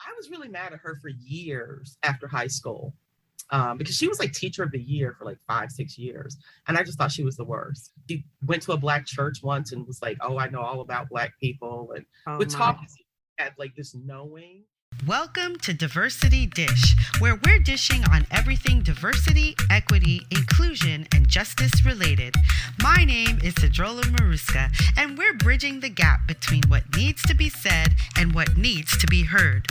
I was really mad at her for years after high school, because she was like teacher of the year for like 5, 6 years. And I just thought she was the worst. She went to a black church once and was like, oh, I know all about black people. And Oh would talk my. at like this knowing. Welcome to Diversity Dish, where we're dishing on everything diversity, equity, inclusion, and justice related. My name is Sedruola Maruska, and we're bridging the gap between what needs to be said and what needs to be heard.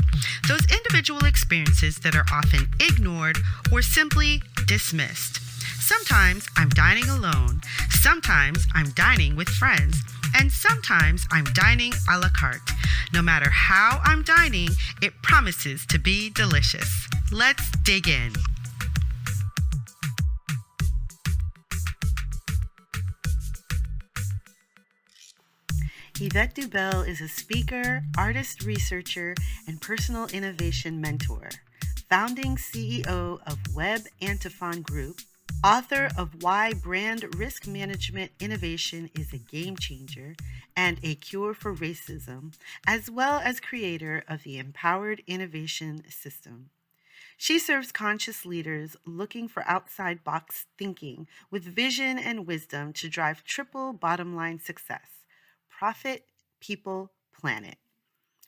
Those individual experiences that are often ignored or simply dismissed. Sometimes I'm dining alone, sometimes I'm dining with friends, and sometimes I'm dining a la carte. No matter how I'm dining, it promises to be delicious. Let's dig in. Yvette Dubel is a speaker, artist researcher, and personal innovation mentor, founding CEO of Web Antiphon Group, author of Why Brand Risk Management Innovation is a Game Changer and a Cure for Racism, as well as creator of the Empowered Innovation System. She serves conscious leaders looking for outside box thinking with vision and wisdom to drive triple bottom line success: profit, people, planet.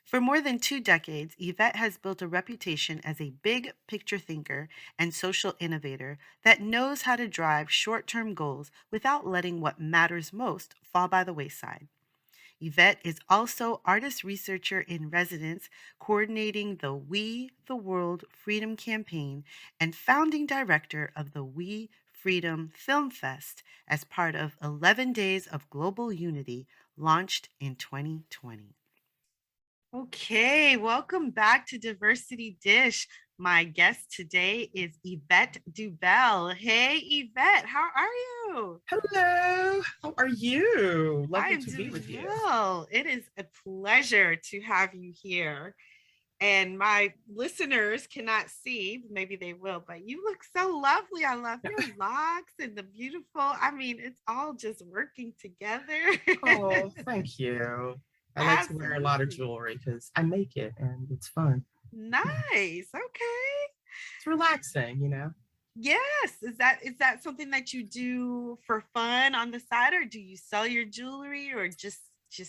For more than 2 decades, Yvette has built a reputation as a big picture thinker and social innovator that knows how to drive short-term goals without letting what matters most fall by the wayside. Yvette is also artist researcher in residence, coordinating the We the World Freedom Campaign and founding director of the We Freedom Film Fest as part of 11 Days of Global Unity, launched in 2020. Okay, welcome back to Diversity Dish. My guest today is Yvette Dubel. Hey, Yvette, how are you? Hello, how are you? Lovely I'm to be doing with you. well. It is a pleasure to have you here. And my listeners cannot see, maybe they will, but you look so lovely. I love your locks and the beautiful, I mean, it's all just working together. Oh, thank you. I like to wear a lot of Absolutely. jewelry because I make it and it's fun. Nice. Okay. It's relaxing. Yes. Is that something that you do for fun on the side, or do you sell your jewelry, or just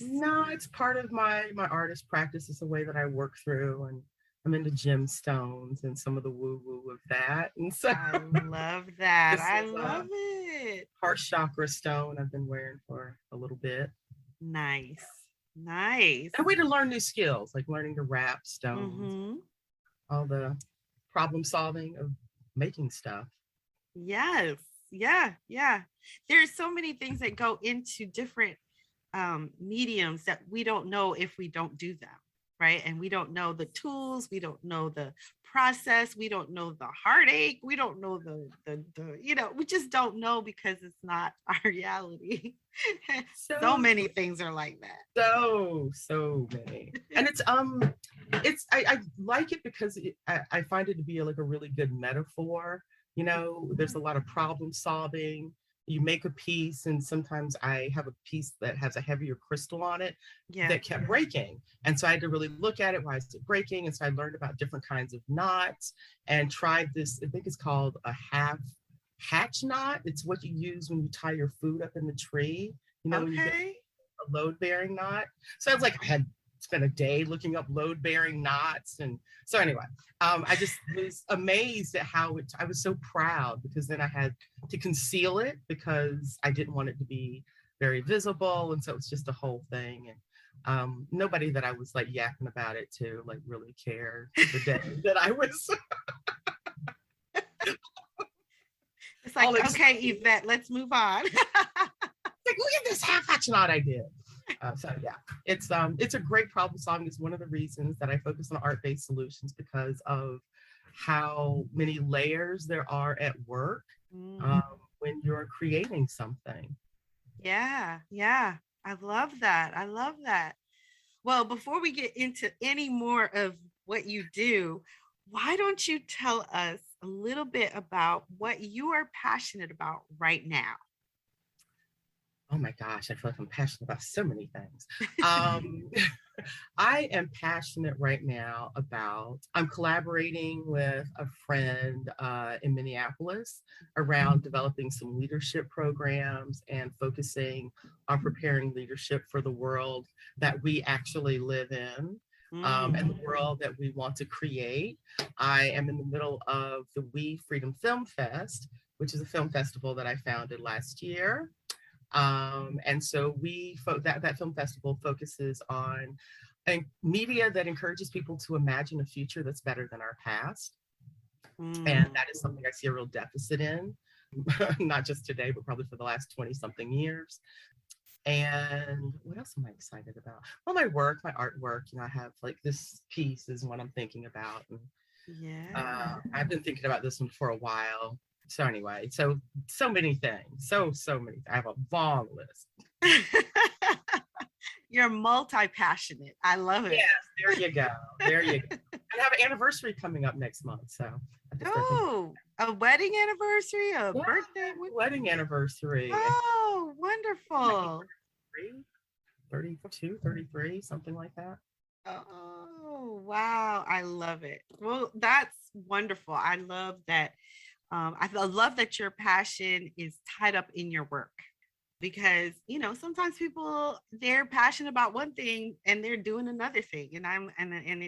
No, it's part of my artist practice. It's a way that I work through, and I'm into gemstones and some of the woo woo of that. And so I love that. this I is love a it. heart chakra stone I've been wearing for a little bit. Nice. Nice. And a way to learn new skills, like learning to wrap stones, Mhm. all the problem solving of making stuff. Yes. Yeah, yeah. There's so many things that go into different mediums that we don't know if we don't do them, right? And we don't know the tools, we don't know the process, we don't know the heartache, we don't know the we just don't know because it's not our reality. So So many things are like that. so many. And I like it because I find it to be like a really good metaphor. There's a lot of problem solving. You make a piece, and sometimes I have a piece that has a heavier crystal on it Yeah. that kept breaking. And so I had to really look at it. Why is it breaking? And so I learned about different kinds of knots and tried this. I think it's called a half hatch knot. It's what you use when you tie your food up in the tree. When you get Okay. a load bearing knot. So I was like, I had spent a day looking up load bearing knots. And so anyway, I just was amazed at how I was so proud, because then I had to conceal it because I didn't want it to be very visible. And so it's just a whole thing. And nobody that I was like yapping about it to like really cared the day that I was It's all like, excited. okay, Yvette, let's move on. Like, look at this half hatch knot I did. So yeah, it's a great problem solving. It's one of the reasons that I focus on art-based solutions, because of how many layers there are at work Mm, when you're creating something. yeah, yeah. I love that. I love that. Well, before we get into any more of what you do, why don't you tell us a little bit about what you are passionate about right now? Oh my gosh, I feel like I'm passionate about so many things. Um, I am passionate right now about, I'm collaborating with a friend in Minneapolis around developing some leadership programs and focusing on preparing leadership for the world that we actually live in. And the world that we want to create. I am in the middle of the We Freedom Film Fest, which is a film festival that I founded last year. And so that film festival focuses on media that encourages people to imagine a future that's better than our past. And that is something I see a real deficit in, not just today, but probably for the last 20 something years. And what else am I excited about? Well, my work, my artwork, I have like this piece is what I'm thinking about. And, I've been thinking about this one for a while. So anyway, so many things, so many. I have a long list. You're multi-passionate. I love it. Yes, there you go. There you go. I have an anniversary coming up next month, so. A wedding anniversary, birthday, wedding anniversary. Oh, wonderful. 32, 33, something like that. Oh, wow. I love it. Well, that's wonderful. I love that. I love that your passion is tied up in your work, because, sometimes people, they're passionate about one thing and they're doing another thing. And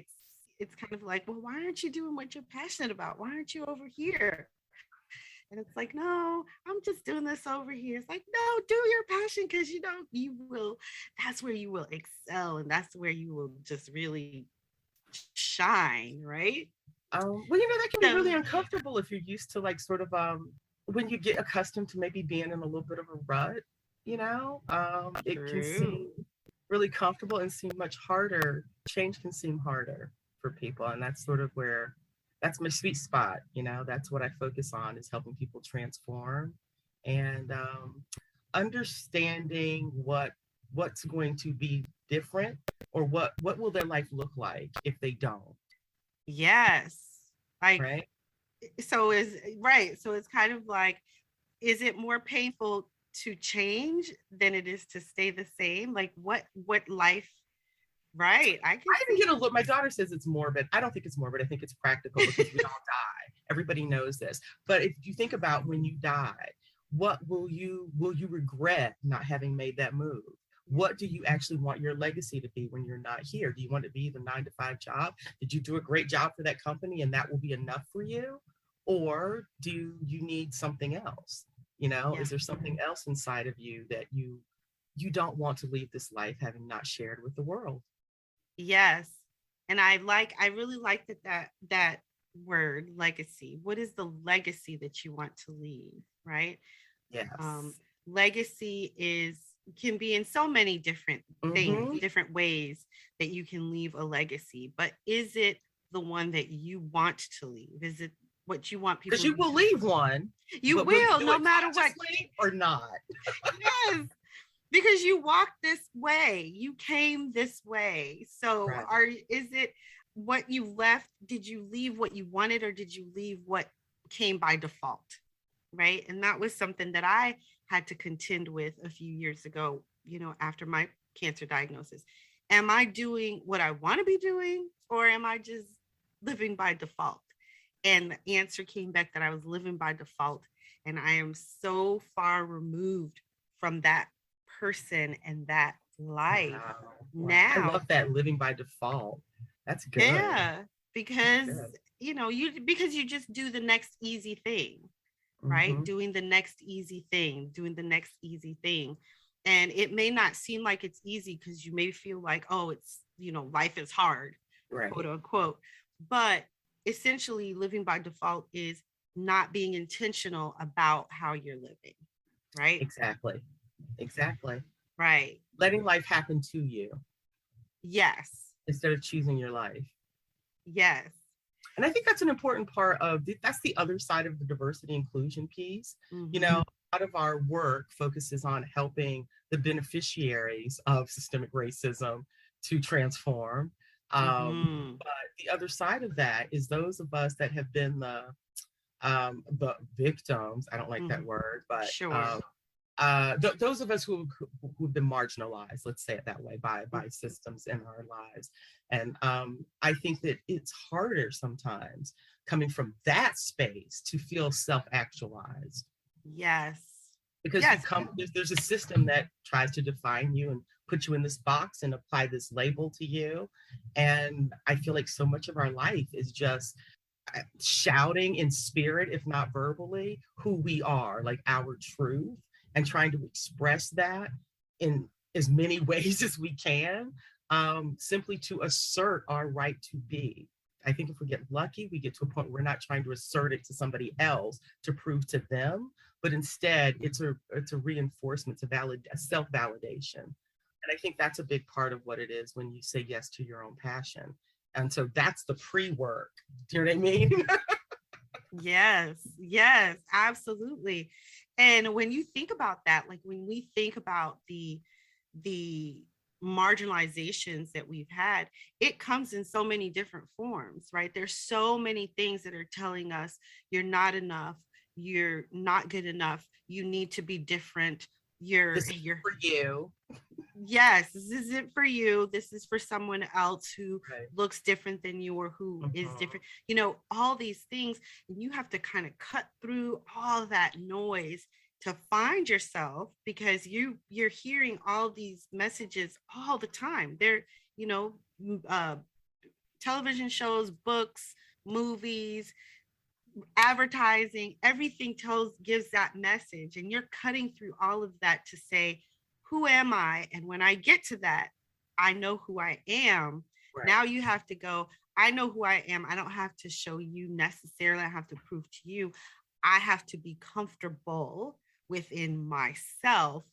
it's kind of like, well, why aren't you doing what you're passionate about? Why aren't you over here? And it's like, no, I'm just doing this over here. It's like, no, do your passion, because that's where you will excel, and that's where you will just really shine, right? Well, that can be really uncomfortable if you're used to like sort of when you get accustomed to maybe being in a little bit of a rut, it can seem really comfortable and seem much harder. Change can seem harder for people, and that's sort of where that's my sweet spot. That's what I focus on, is helping people transform and understanding what's going to be different, or what will their life look like if they don't. Yes. Right. So it's kind of like, is it more painful to change than it is to stay the same? Like what life? Right. I can get a look. My daughter says it's morbid. I don't think it's morbid. I think it's practical, because we all die. Everybody knows this. But if you think about when you die, what will you regret not having made that move? What do you actually want your legacy to be when you're not here? Do you want it to be the 9-to-5 job? Did you do a great job for that company and that will be enough for you? Or do you need something else? Is there something else inside of you that you don't want to leave this life having not shared with the world? Yes. And I really like that word, legacy. What is the legacy that you want to leave? Right. Yes. Legacy can be in so many different things, different ways that you can leave a legacy. But is it the one that you want to leave? Is it what you want people? Because you will leave one. You will, no matter what. Or not. Yes. Because you walked this way, you came this way. So is it what you left? Did you leave what you wanted, or did you leave what came by default? Right. And that was something that I had to contend with a few years ago, after my cancer diagnosis. Am I doing what I want to be doing, or am I just living by default? And the answer came back that I was living by default. And I am so far removed from that person and that life. Wow. Now I love that, living by default. That's good. Yeah, because because you just do the next easy thing, right? Doing the next easy thing. And it may not seem like it's easy, because you may feel like, oh, it's, life is hard, right, quote unquote. But essentially, living by default is not being intentional about how you're living, right? Exactly. Right. Letting life happen to you. Yes. Instead of choosing your life. Yes. And I think that's an important part of that's the other side of the diversity inclusion piece. A lot of our work focuses on helping the beneficiaries of systemic racism to transform. But the other side of that is those of us that have been the victims. I don't like that word, but those of us who've been marginalized, let's say it that way, by systems in our lives. And I think that it's harder sometimes coming from that space to feel self-actualized. Yes. Because Yes. There's a system that tries to define you and put you in this box and apply this label to you. And I feel like so much of our life is just shouting in spirit, if not verbally, who we are, like our truth, and trying to express that in as many ways as we can, simply to assert our right to be. I think if we get lucky, we get to a point where we're not trying to assert it to somebody else to prove to them, but instead it's a reinforcement, a self-validation. And I think that's a big part of what it is when you say yes to your own passion. And so that's the pre-work. Do you know what I mean? Yes, absolutely. And when you think about that, like when we think about the marginalizations that we've had, it comes in so many different forms, right? There's so many things that are telling us you're not enough, you're not good enough, you need to be different. This is for you. Yes, this isn't for you. This is for someone else who looks different than you or who is different. You know, all these things, and you have to kind of cut through all that noise to find yourself, because you're hearing all these messages all the time. They're, you know, television shows, books, movies, advertising, everything gives that message, and you're cutting through all of that to say, who am I? And when I get to that, I know who I am. Right. Now you have to go, I know who I am. I don't have to show you necessarily. I have to prove to you. I have to be comfortable within myself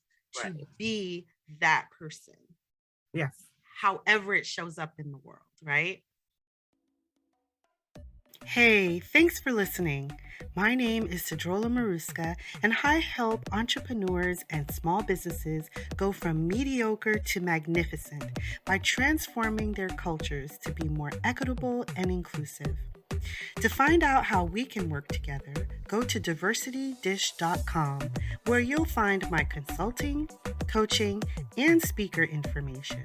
to be that person. Yes. However it shows up in the world, right? Hey, thanks for listening. My name is Sedruola Maruska, and I help entrepreneurs and small businesses go from mediocre to magnificent by transforming their cultures to be more equitable and inclusive. To find out how we can work together, go to diversitydish.com, where you'll find my consulting, coaching, and speaker information.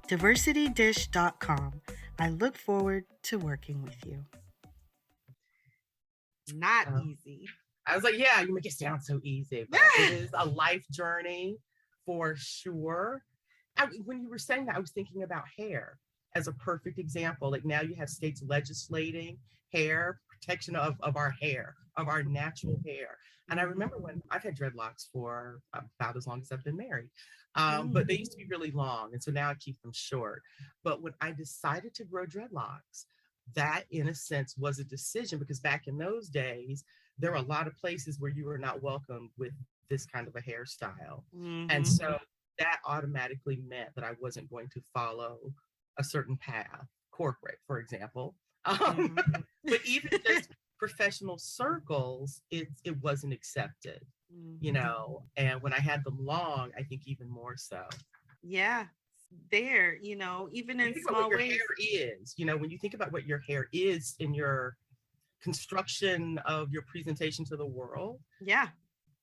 diversitydish.com. I look forward to working with you. Not easy. I was like, yeah, you make it sound so easy, but it is a life journey for sure. When you were saying that, I was thinking about hair as a perfect example. Like now you have states legislating hair, protection of our hair, of our natural hair. And I remember when I've had dreadlocks for about as long as I've been married, but they used to be really long. And so now I keep them short. But when I decided to grow dreadlocks, that in a sense was a decision, because back in those days, there were a lot of places where you were not welcome with this kind of a hairstyle. And so that automatically meant that I wasn't going to follow a certain path, corporate, for example. But even just professional circles, it wasn't accepted, you know, and when I had them long, I think even more so. Yeah. There, you know, even in small ways. Hair is, you know, when you think about what your hair is in your construction of your presentation to the world,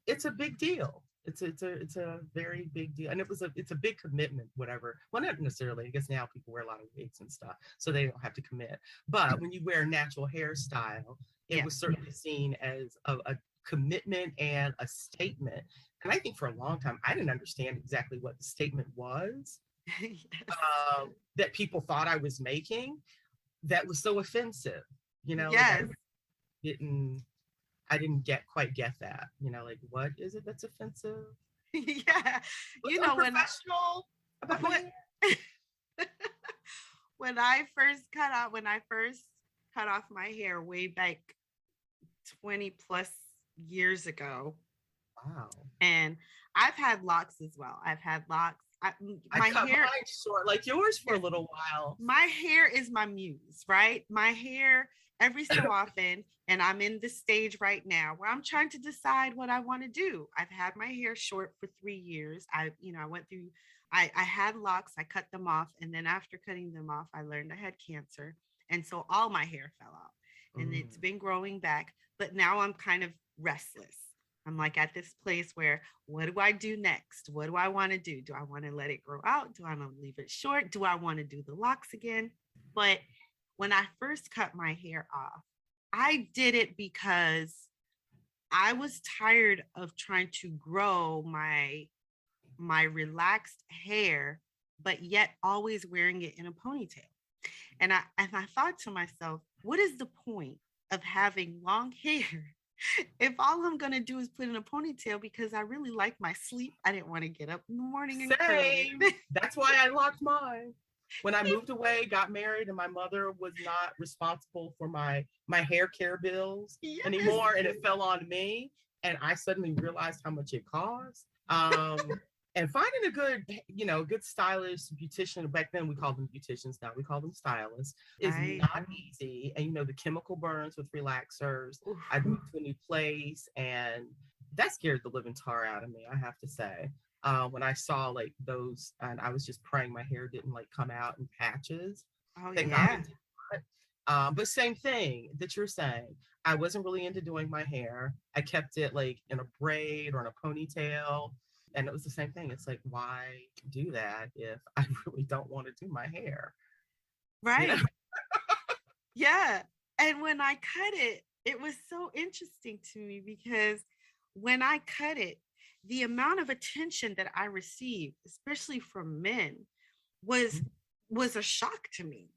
it's a big deal. It's a very big deal, and it's a big commitment. Whatever, well, not necessarily. I guess now people wear a lot of wigs and stuff, so they don't have to commit. But when you wear a natural hairstyle, it was certainly seen as a commitment and a statement. And I think for a long time, I didn't understand exactly what the statement was. That people thought I was making, that was so offensive, you know. Like I didn't quite get that, you know, like what is it that's offensive? You know, when I first cut off my hair way back 20 plus years ago. Wow. And I've had locks as well. I've had locks. I cut mine short like yours for a little while. My hair is my muse, right? My hair every so often, and I'm in this stage right now where I'm trying to decide what I want to do. I've had my hair short for 3 years. I went through, I had locks, I cut them off, and then after cutting them off, I learned I had cancer. And so all my hair fell out, and it's been growing back, but now I'm kind of restless. I'm like at this place where, what do I do next? What do I want to do? Do I want to let it grow out? Do I want to leave it short? Do I want to do the locks again? But when I first cut my hair off, I did it because I was tired of trying to grow my relaxed hair, but yet always wearing it in a ponytail. And I thought to myself, what is the point of having long hair if all I'm gonna do is put in a ponytail because I really like my sleep? I didn't want to get up in the morning and curl Same. it. That's why I locked mine. When I moved away, got married, and my mother was not responsible for my hair care bills Yes. anymore, and it fell on me. And I suddenly realized how much it cost. And finding a good, good stylist, beautician, back then we called them beauticians, now we call them stylists, is Right. not easy. And the chemical burns with relaxers. Oof. I moved to a new place, and that scared the living tar out of me, I have to say. When I saw like those, and I was just praying my hair didn't like come out in patches. Oh Thank yeah. God it did not. But same thing that you're saying. I wasn't really into doing my hair. I kept it like in a braid or in a ponytail. And it was the same thing. It's like, why do that if I really don't want to do my hair? Right. Yeah. And when I cut it, it was so interesting to me because when I cut it, the amount of attention that I received, especially from men, was was a shock to me.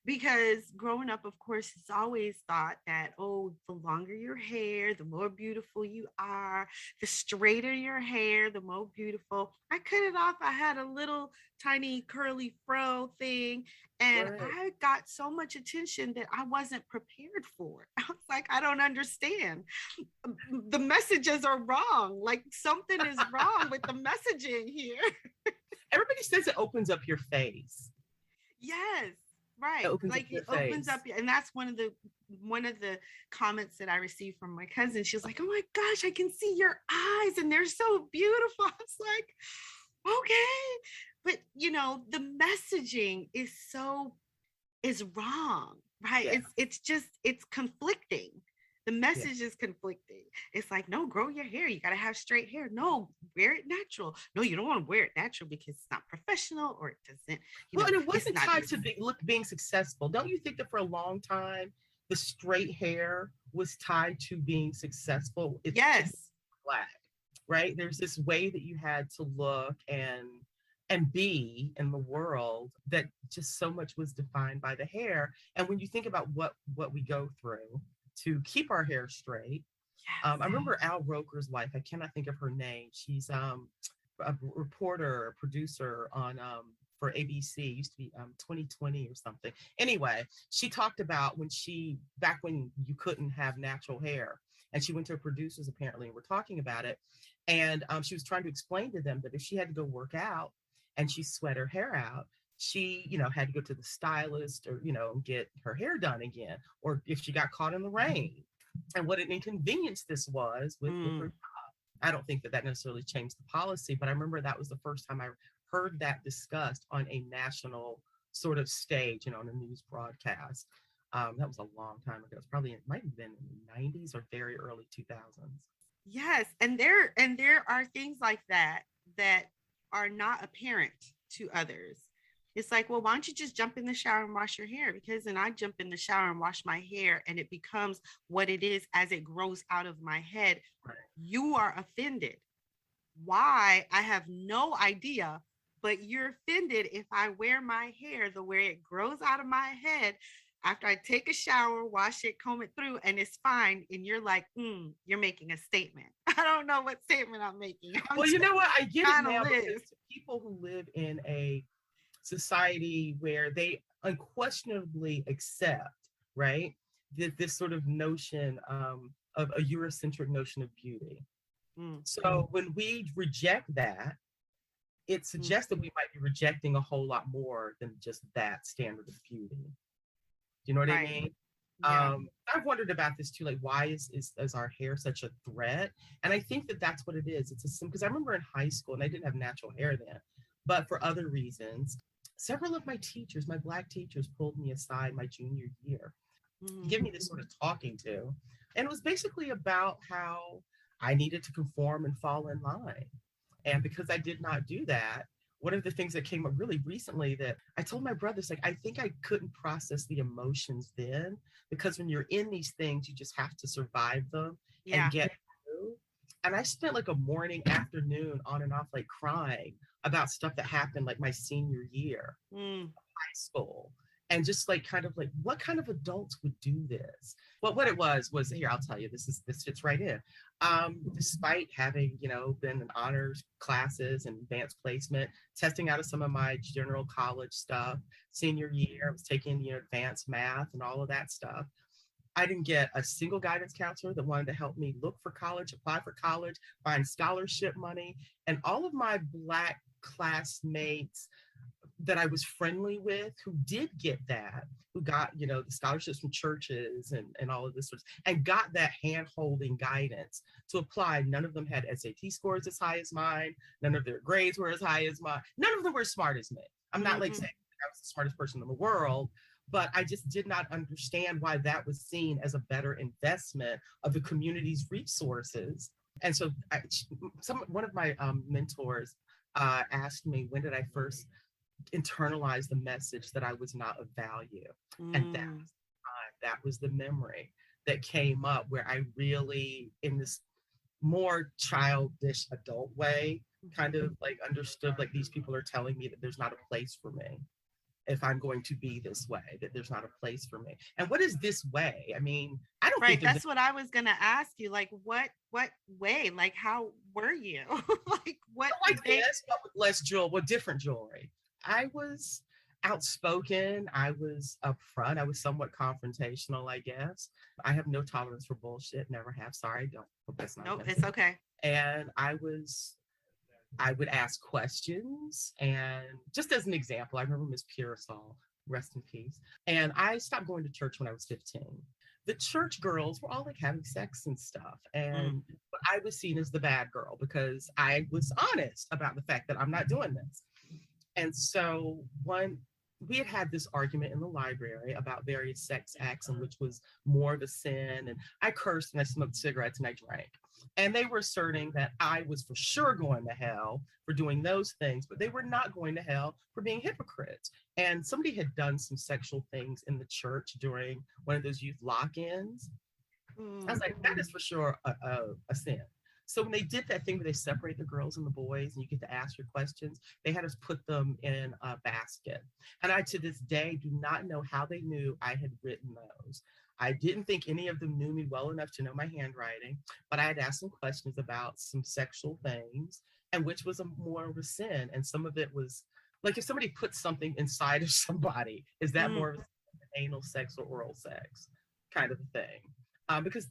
Because growing up, of course, it's always thought that, oh, the longer your hair, the more beautiful you are. The straighter your hair, the more beautiful. I cut it off. I had a little tiny curly fro thing, and Right. I got so much attention that I wasn't prepared for. I was like, I don't understand. The messages are wrong. Like something is wrong with the messaging here. Everybody says it opens up your face. Yes. Right. It opens Like up your it opens face. up, and that's one of the comments that I received from my cousin. She was like, "Oh my gosh, I can see your eyes and they're so beautiful." I was like, "Okay." But the messaging is wrong, right? Yeah. It's conflicting. The Yeah. message is conflicting. It's like, no, grow your hair. You got to have straight hair. No, wear it natural. No, you don't want to wear it natural because it's not professional or it doesn't, Well, and it it's wasn't not. tied to being successful. Don't you think that for a long time, the straight hair was tied to being successful? It's Yes. black, right? There's this way that you had to look and be in the world that just so much was defined by the hair. And when you think about what we go through to keep our hair straight, Yes. I remember Al Roker's wife. I cannot think of her name. She's a reporter, a producer on for ABC. Used to be 2020 or something. Anyway, she talked about back when you couldn't have natural hair, and she went to her producers apparently and we're talking about it, and she was trying to explain to them that if she had to go work out and she sweat her hair out, she had to go to the stylist or get her hair done again, or if she got caught in the rain, and what an inconvenience this was with her. I don't think that necessarily changed the policy, but I remember that was the first time I heard that discussed on a national sort of stage, on a news broadcast. That was a long time ago. It's probably, it might have been in the 90s or very early 2000s. Yes, and there are things like that are not apparent to others. It's like, well, why don't you just jump in the shower and wash your hair? Because then I jump in the shower and wash my hair and it becomes what it is as it grows out of my head. Right. You are offended. Why? I have no idea, but you're offended if I wear my hair the way it grows out of my head after I take a shower, wash it, comb it through, and it's fine. And you're like, you're making a statement. I don't know what statement I'm making. Well, you know what? I get it now, because people who live in a society where they unquestionably accept, right, this sort of notion of a Eurocentric notion of beauty. So when we reject that, it suggests that we might be rejecting a whole lot more than just that standard of beauty. Do you know what I mean? Yeah. I've wondered about this too, like why is our hair such a threat? And I think that that's what it is. It's a simple, because I remember in high school, and I didn't have natural hair then, but for other reasons, several of my teachers, my Black teachers, pulled me aside my junior year, give me this sort of talking to. And it was basically about how I needed to conform and fall in line. And because I did not do that, one of the things that came up really recently that I told my brothers, like, I think I couldn't process the emotions then, because when you're in these things, you just have to survive them and Yeah. get through. And I spent like a morning, afternoon on and off, like crying about stuff that happened like my senior year Mm. high school, and just like kind of like what kind of adults would do this. Well, what it was here, I'll tell you, this fits right in. Despite having, been in honors classes and advanced placement, testing out of some of my general college stuff, senior year I was taking, advanced math and all of that stuff. I didn't get a single guidance counselor that wanted to help me look for college, apply for college, find scholarship money. And all of my Black classmates that I was friendly with who did get that, who got, the scholarships from churches and all of this sort of, and got that hand holding guidance to apply. None of them had SAT scores as high as mine. None of their grades were as high as mine. None of them were as smart as me. I'm not like saying I was the smartest person in the world, but I just did not understand why that was seen as a better investment of the community's resources. And so one of my mentors asked me, when did I first internalize the message that I was not of value? And that was the memory that came up, where I really, in this more childish adult way, kind of like understood, like, these people are telling me that there's not a place for me if I'm going to be this way, that there's not a place for me. And what is this way? I mean, I don't Right. think That's what I was gonna ask you. Like, what way? Like, how were you? Like, what like did they? this, but with less jewelry, with different jewelry. I was outspoken. I was upfront. I was somewhat confrontational, I guess. I have no tolerance for bullshit. Never have. Sorry, don't. Hope that's not. Nope, it's okay. And I would ask questions. And just as an example, I remember Miss Pearsall, rest in peace. And I stopped going to church when I was 15. The church girls were all like having sex and stuff. And I was seen as the bad girl because I was honest about the fact that I'm not doing this. And so we had this argument in the library about various sex acts, and which was more of a sin. And I cursed and I smoked cigarettes and I drank. And they were asserting that I was for sure going to hell for doing those things, but they were not going to hell for being hypocrites. And somebody had done some sexual things in the church during one of those youth lock-ins. I was like, that is for sure a sin. So when they did that thing where they separate the girls and the boys and you get to ask your questions, they had us put them in a basket. And I, to this day, do not know how they knew I had written those. I didn't think any of them knew me well enough to know my handwriting, but I had asked some questions about some sexual things, and which was more of a sin. And some of it was like, if somebody puts something inside of somebody, is that more of an anal sex or oral sex kind of a thing? Because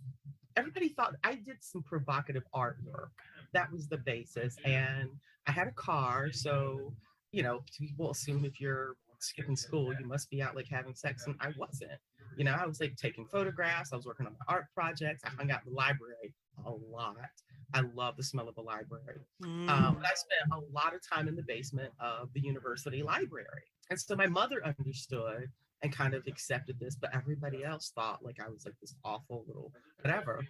everybody thought I did some provocative artwork. That was the basis. And I had a car. So, people assume if you're skipping school, you must be out like having sex. And I wasn't. I was like taking photographs. I was working on my art projects. I hung out in the library a lot. I love the smell of the library. But I spent a lot of time in the basement of the university library. And so my mother understood and kind of accepted this, but everybody else thought like I was like this awful little whatever.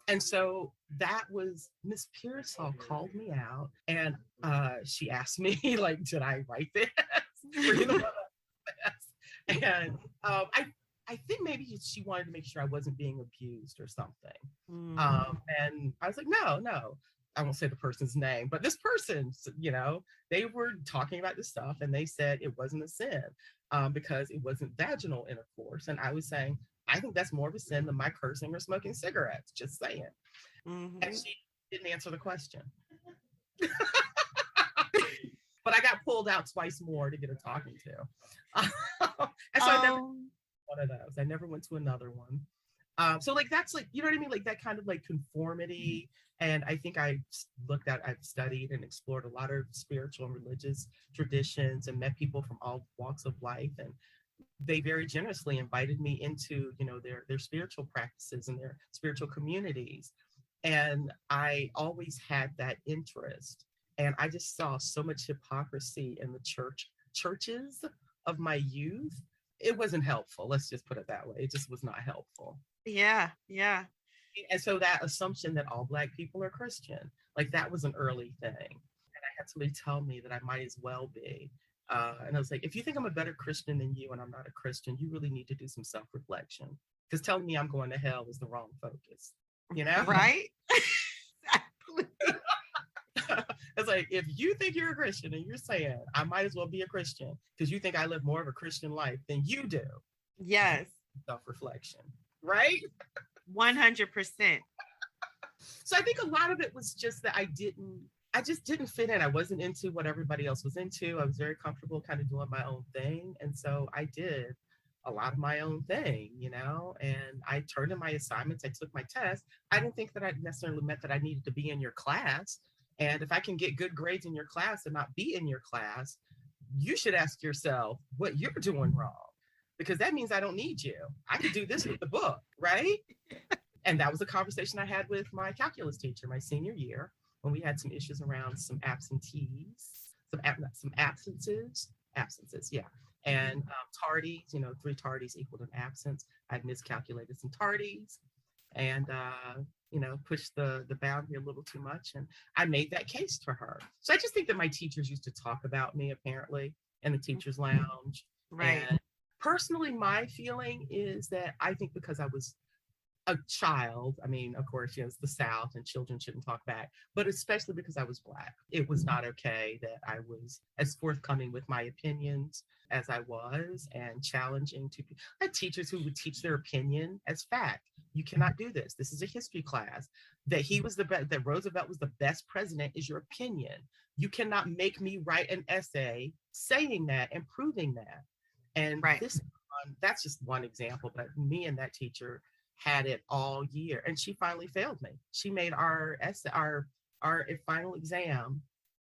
And so that was, Miss Pearsall called me out, and she asked me, like, did I write this? Were you the one that this? And I think maybe she wanted to make sure I wasn't being abused or something. And I was like, no. I won't say the person's name, but this person, they were talking about this stuff, and they said it wasn't a sin because it wasn't vaginal intercourse. And I was saying, I think that's more of a sin than my cursing or smoking cigarettes, just saying. And she didn't answer the question. But I got pulled out twice more to get a talking to. And so I never one of those. I never went to another one. So like, that's like, you know what I mean? Like that kind of like conformity. And I think I've studied and explored a lot of spiritual and religious traditions and met people from all walks of life. And they very generously invited me into, their spiritual practices and their spiritual communities. And I always had that interest. And I just saw so much hypocrisy in the churches of my youth. It wasn't helpful. Let's just put it that way. It just was not helpful. Yeah. And so that assumption that all Black people are Christian, like that was an early thing. And I had somebody tell me that I might as well be. And I was like, if you think I'm a better Christian than you and I'm not a Christian, you really need to do some self-reflection. Because telling me I'm going to hell is the wrong focus, you know? Right? Exactly. It's like, if you think you're a Christian and you're saying I might as well be a Christian because you think I live more of a Christian life than you do. Yes. Self-reflection, right? 100%. So I think a lot of it was just that I just didn't fit in. I wasn't into what everybody else was into. I was very comfortable kind of doing my own thing. And so I did a lot of my own thing, you know, and I turned in my assignments. I took my test. I didn't think that I necessarily meant that I needed to be in your class. And if I can get good grades in your class and not be in your class, you should ask yourself what you're doing wrong, because that means I don't need you. I could do this with the book, right? And that was a conversation I had with my calculus teacher my senior year when we had some issues around some absentees, some absences, yeah. And tardies, you know, 3 tardies equaled an absence. I'd miscalculated some tardies and, you know, pushed the boundary a little too much. And I made that case to her. So I just think that my teachers used to talk about me, apparently, in the teacher's lounge. Right. And personally, my feeling is that I think because I was a child, I mean, of course, you know, it's the South and children shouldn't talk back, but especially because I was Black, it was not okay that I was as forthcoming with my opinions as I was and challenging to people. I had teachers who would teach their opinion as fact. You cannot do this. This is a history class. That he was the best, that Roosevelt was the best president is your opinion. You cannot make me write an essay saying that and proving that. And Right. That's just one example, but me and that teacher had it all year, and she finally failed me. She made our essay, our final exam,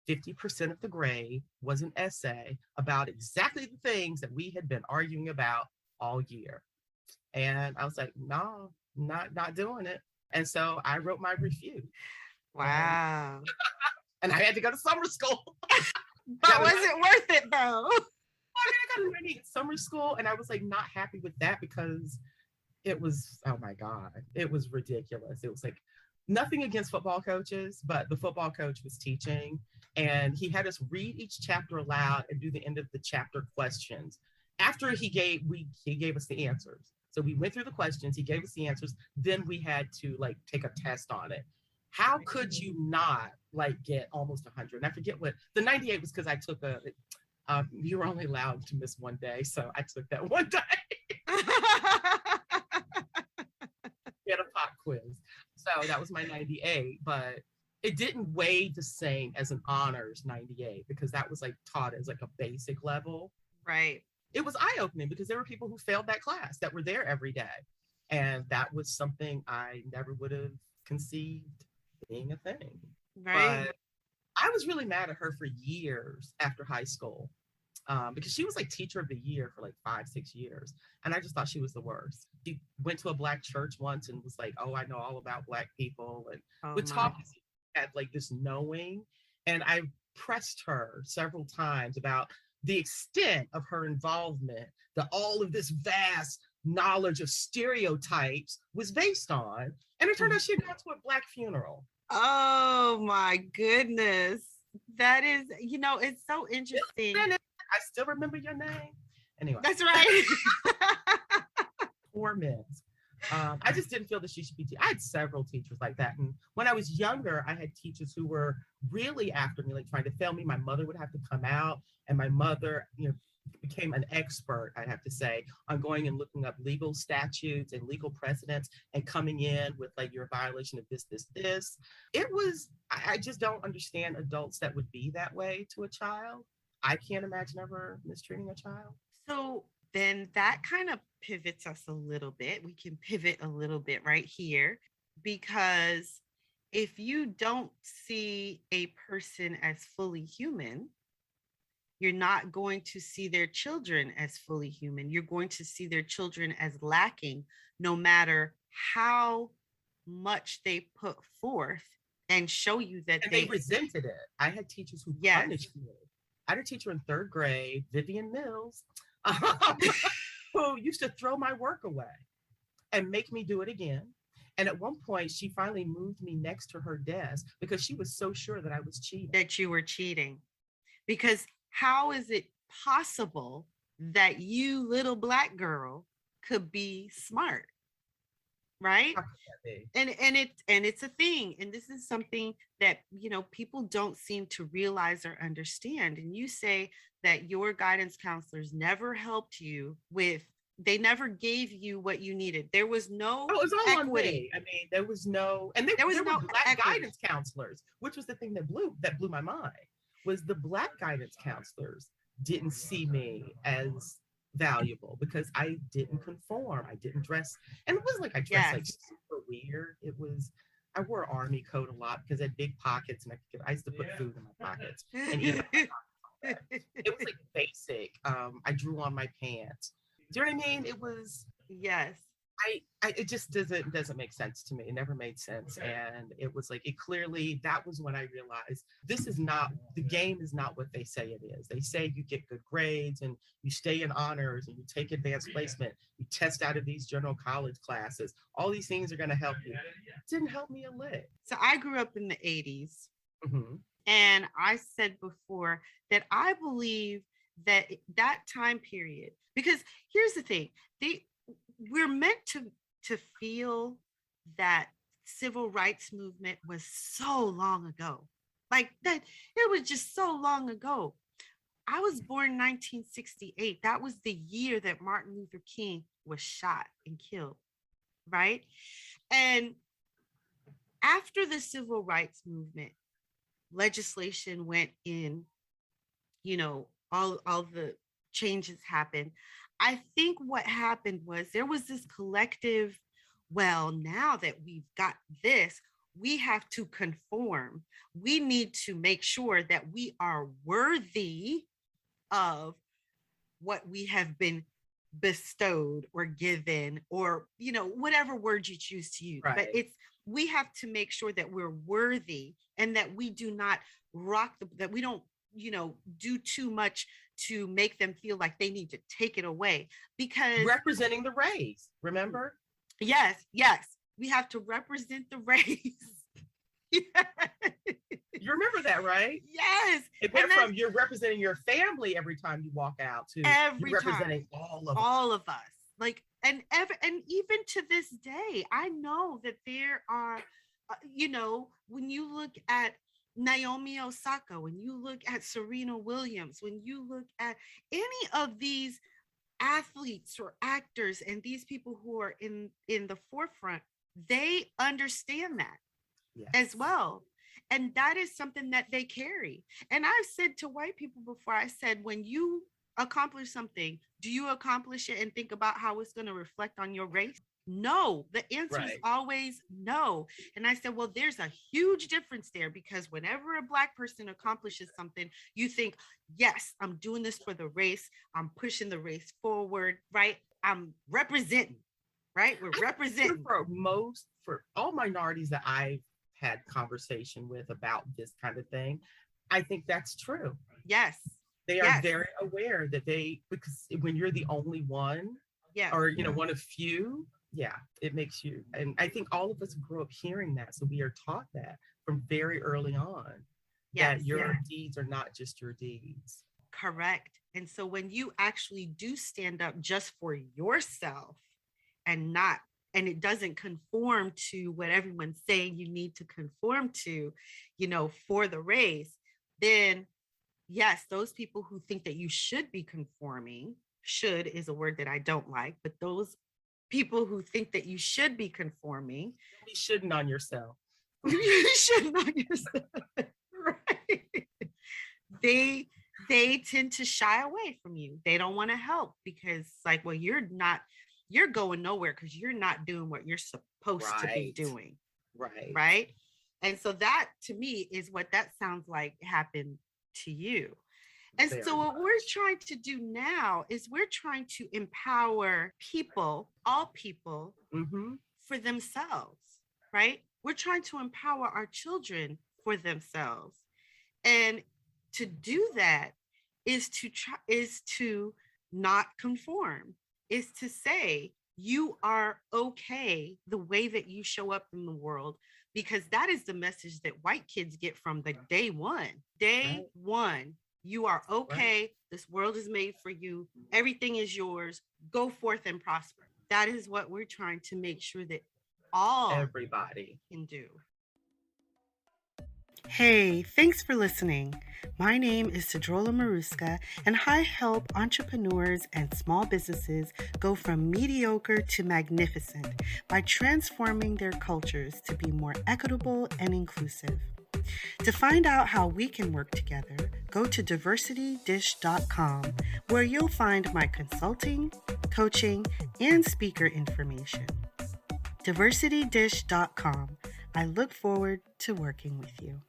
50% of the grade was an essay about exactly the things that we had been arguing about all year. And I was like, no, not doing it. And so I wrote my refute. Wow. And I had to go to summer school. But was it worth it though? I got ready at summer school, and I was like not happy with that because it was, oh my God, it was ridiculous. It was like nothing against football coaches, but the football coach was teaching and he had us read each chapter aloud and do the end of the chapter questions. After he gave us the answers. So we went through the questions, he gave us the answers, then we had to like take a test on it. How could you not like get almost 100? And I forget what, the 98 was because I took you were only allowed to miss one day. So I took that one day. We had a pop quiz. So that was my 98, but it didn't weigh the same as an honors 98 because that was like taught as like a basic level. Right. It was eye-opening because there were people who failed that class that were there every day. And that was something I never would have conceived being a thing. Right. But I was really mad at her for years after high school. Because she was like teacher of the year for like 5-6 years. And I just thought she was the worst. She went to a Black church once and was like, oh, I know all about Black people. And would talk at like this knowing. And I pressed her several times about the extent of her involvement, that all of this vast knowledge of stereotypes was based on. And it turned out she'd gone to a Black funeral. Oh my goodness. That is, you know, it's so interesting. I still remember your name. Anyway. That's right. Poor Miss. I just didn't feel that she should be. I had several teachers like that. And when I was younger, I had teachers who were really after me, like trying to fail me. My mother would have to come out, and my mother, you know, became an expert, I have to say, on going and looking up legal statutes and legal precedents and coming in with like your violation of this. It was, I just don't understand adults that would be that way to a child. I can't imagine ever mistreating a child. So then that kind of pivots us a little bit. We can pivot a little bit right here, because if you don't see a person as fully human, you're not going to see their children as fully human. You're going to see their children as lacking, no matter how much they put forth and show you that they resented it. I had teachers who punished me. I had a teacher in 3rd grade, Vivian Mills, who used to throw my work away and make me do it again. And at one point, she finally moved me next to her desk because she was so sure that I was cheating. That you were cheating. Because how is it possible that you, little Black girl, could be smart? Right? How could that be? And it's a thing, and this is something that, you know, people don't seem to realize or understand. And you say that your guidance counselors never helped you with, they never gave you what you needed. There was no Oh, it was all on equity. me. I mean, there was no, and There was there no were Black equity. guidance counselors, which was the thing that blew my mind. Was the Black guidance counselors didn't see me as valuable because I didn't conform. I didn't dress, and it wasn't like I dressed like Yes. super weird. It was, I wore an army coat a lot because I had big pockets, and I used to put food in my pockets and eat out my pockets. It was like basic. I drew on my pants. Do you know what I mean? It was, Yes. it just doesn't make sense to me. It never made sense. And it was like, it clearly, that was when I realized this is not, the game is not what they say it is. They say you get good grades and you stay in honors and you take advanced placement, you test out of these general college classes. All these things are going to help you. It didn't help me a lick. So I grew up in the 80s. Mm-hmm. And I said before that I believe that that time period, because here's the thing, we're meant to feel that civil rights movement was so long ago, like that it was just so long ago. I was born 1968. That was the year that Martin Luther King was shot and killed, right? And after the civil rights movement, legislation went in, you know, all the changes happened. I think what happened was there was this collective, well, now that we've got this, we have to conform. We need to make sure that we are worthy of what we have been bestowed or given, or, you know, whatever word you choose to use. Right. But it's, we have to make sure that we're worthy and that we do not that we don't, you know, do too much to make them feel like they need to take it away. Because representing the race, remember? Yes, we have to represent the race. You remember that, right? Yes. It went from you're representing your family every time you walk out to you're representing all of us. Like, and even to this day, I know that there are, you know, when you look at Naomi Osaka, when you look at Serena Williams, when you look at any of these athletes or actors and these people who are in the forefront, they understand that as well. And that is something that they carry. And I've said to white people before, I said, when you accomplish something, do you accomplish it and think about how it's going to reflect on your race? No, the answer is always no. And I said, well, there's a huge difference there, because whenever a Black person accomplishes something, you think, yes, I'm doing this for the race. I'm pushing the race forward, right? I'm representing, right? We're representing. For all minorities that I've had conversation with about this kind of thing, I think that's true. Yes. They are very aware that because when you're the only one, or, you know, one of few, it makes you, and I think all of us grew up hearing that. So we are taught that from very early on, that your deeds are not just your deeds. Correct. And so when you actually do stand up just for yourself and it doesn't conform to what everyone's saying you need to conform to, you know, for the race, then yes, those people who think that you should be conforming, should is a word that I don't like, but those people who think that you should be conforming. You shouldn't on yourself. You shouldn't on yourself. Right. They tend to shy away from you. They don't want to help because, like, well, you're going nowhere because you're not doing what you're supposed to be doing. Right. And so that, to me, is what that sounds like happened to you. And so what we're trying to do now is we're trying to empower people, all people, for themselves, right? We're trying to empower our children for themselves. And to do that is to not conform, is to say, you are okay the way that you show up in the world, because that is the message that white kids get from the day one. Day one, you are okay. Right. This world is made for you. Everything is yours. Go forth and prosper. That is what we're trying to make sure that everybody can do. Hey, thanks for listening. My name is Sedruola Maruska, and I help entrepreneurs and small businesses go from mediocre to magnificent by transforming their cultures to be more equitable and inclusive. To find out how we can work together, go to diversitydish.com, where you'll find my consulting, coaching, and speaker information. diversitydish.com. I look forward to working with you.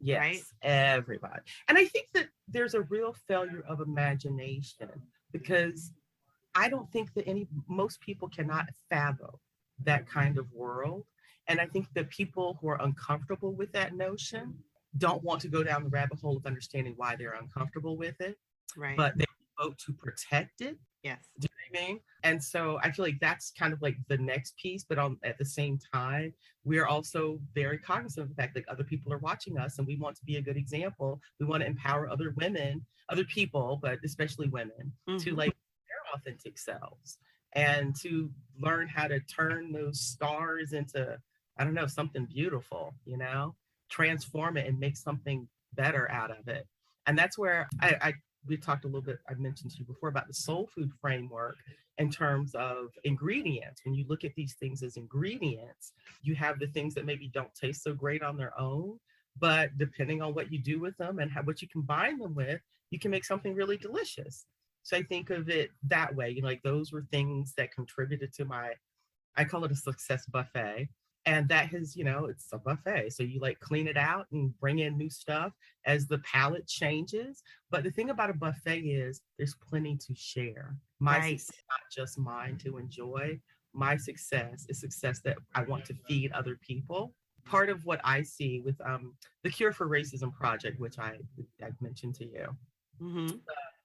Yes, right? Everybody. And I think that there's a real failure of imagination, because I don't think that most people cannot fathom that kind of world. And I think that people who are uncomfortable with that notion don't want to go down the rabbit hole of understanding why they're uncomfortable with it. Right. But they vote to protect it. Yes. Do you know what I mean? And so I feel like that's kind of like the next piece, but at the same time, we're also very cognizant of the fact that other people are watching us, and we want to be a good example. We want to empower other women, other people, but especially women, to like their authentic selves and to learn how to turn those stars into, I don't know, something beautiful, transform it and make something better out of it. And that's where we talked a little bit, I mentioned to you before, about the soul food framework in terms of ingredients. When you look at these things as ingredients, you have the things that maybe don't taste so great on their own, but depending on what you do with them and what you combine them with, you can make something really delicious. So I think of it that way, like those were things that contributed to I call it a success buffet. And that has, it's a buffet. So you like clean it out and bring in new stuff as the palate changes. But the thing about a buffet is there's plenty to share. My success is not just mine to enjoy. My success is success that I want to feed other people. Part of what I see with the Cure for Racism project, which I mentioned to you, the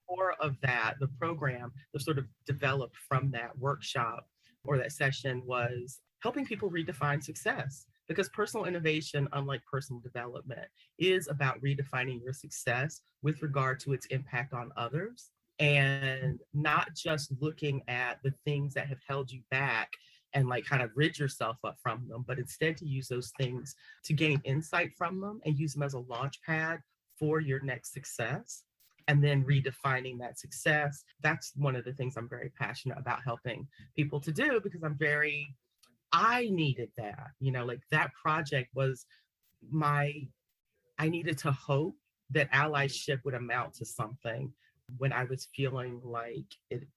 core of that, the program that sort of developed from that workshop or that session was helping people redefine success, because personal innovation, unlike personal development, is about redefining your success with regard to its impact on others, and not just looking at the things that have held you back and like kind of rid yourself up from them, but instead to use those things to gain insight from them and use them as a launch pad for your next success. And then redefining that success. That's one of the things I'm very passionate about helping people to do, because I needed that, like that project was I needed to hope that allyship would amount to something when I was feeling like it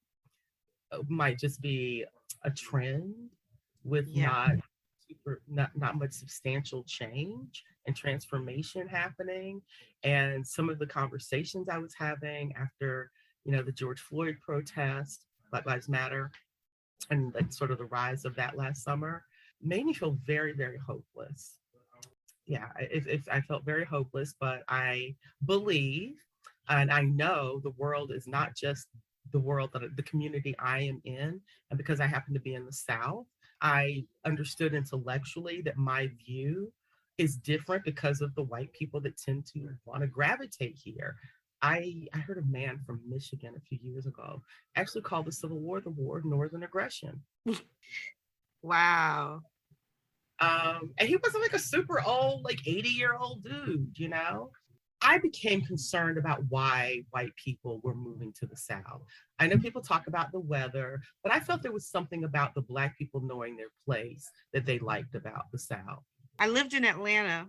might just be a trend with not much substantial change and transformation happening. And some of the conversations I was having after, the George Floyd protest, Black Lives Matter, and like sort of the rise of that last summer, made me feel very, very hopeless. Yeah, I felt very hopeless, but I believe and I know the world is not just the world that the community I am in. And because I happen to be in the South, I understood intellectually that my view is different because of the white people that tend to want to gravitate here. I heard a man from Michigan a few years ago actually call the Civil War the War of Northern Aggression. Wow. And he wasn't like a super old, like 80-year-old dude, I became concerned about why white people were moving to the South. I know people talk about the weather, but I felt there was something about the Black people knowing their place that they liked about the South. I lived in Atlanta,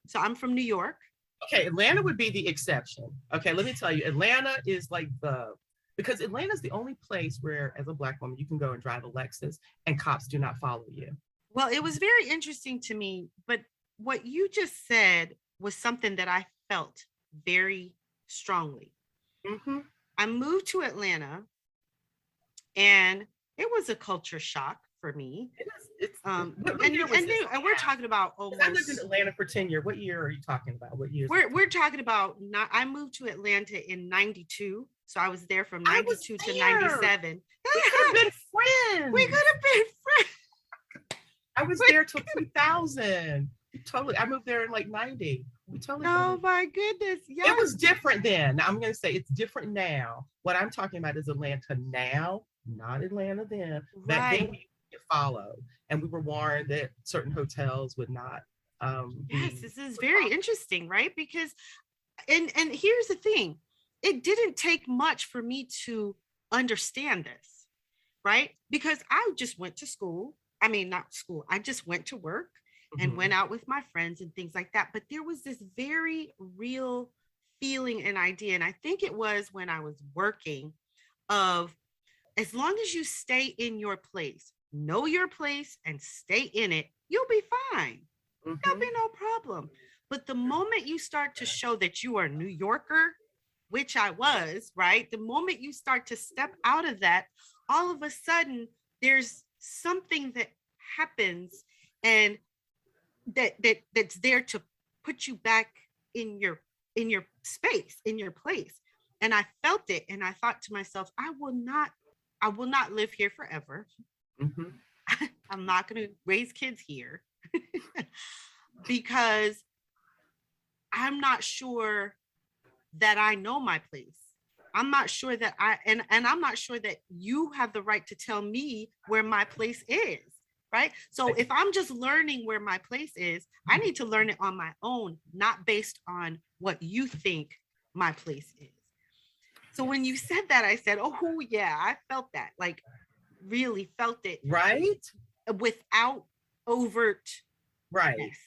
so I'm from New York. Okay, Atlanta would be the exception. Okay, let me tell you, Atlanta is like because Atlanta is the only place where, as a Black woman, you can go and drive a Lexus and cops do not follow you. Well, it was very interesting to me, but what you just said was something that I felt very strongly. Mm-hmm. I moved to Atlanta, and it was a culture shock for me. And we're talking about almost. I lived in Atlanta for 10 years. What year are you talking about? What year? We're talking about. I moved to Atlanta in '92, So I was there from I was 92 to there. 97. We could have been friends. We could have been friends. I was there till 2000. Totally. I moved there in like 90. We totally Oh did. my goodness. Yeah. It was different then. I'm going to say it's different now. What I'm talking about is Atlanta now, not Atlanta then. Back then we could follow, and we were warned that certain hotels would not. Yes, this is very interesting, right? Because, and here's the thing, it didn't take much for me to understand this, right? Because I just went to school. I mean, not school. I just went to work and went out with my friends and things like that. But there was this very real feeling and idea. And I think it was when I was working of, as long as you stay in your place, know your place and stay in it, you'll be fine. There'll be no problem. But the moment you start to show that you are a New Yorker, which I was, right? The moment you start to step out of that, all of a sudden there's something that happens and that's there to put you back in your space, in your place. And I felt it, and I thought to myself, I will not live here forever. I'm not going to raise kids here because I'm not sure that I know my place. I'm not sure that and I'm not sure that you have the right to tell me where my place is, right? So if I'm just learning where my place is, I need to learn it on my own, not based on what you think my place is. So when you said that, I said, oh yeah, I felt that, like really felt it. Right? Without overt. Right. Yes,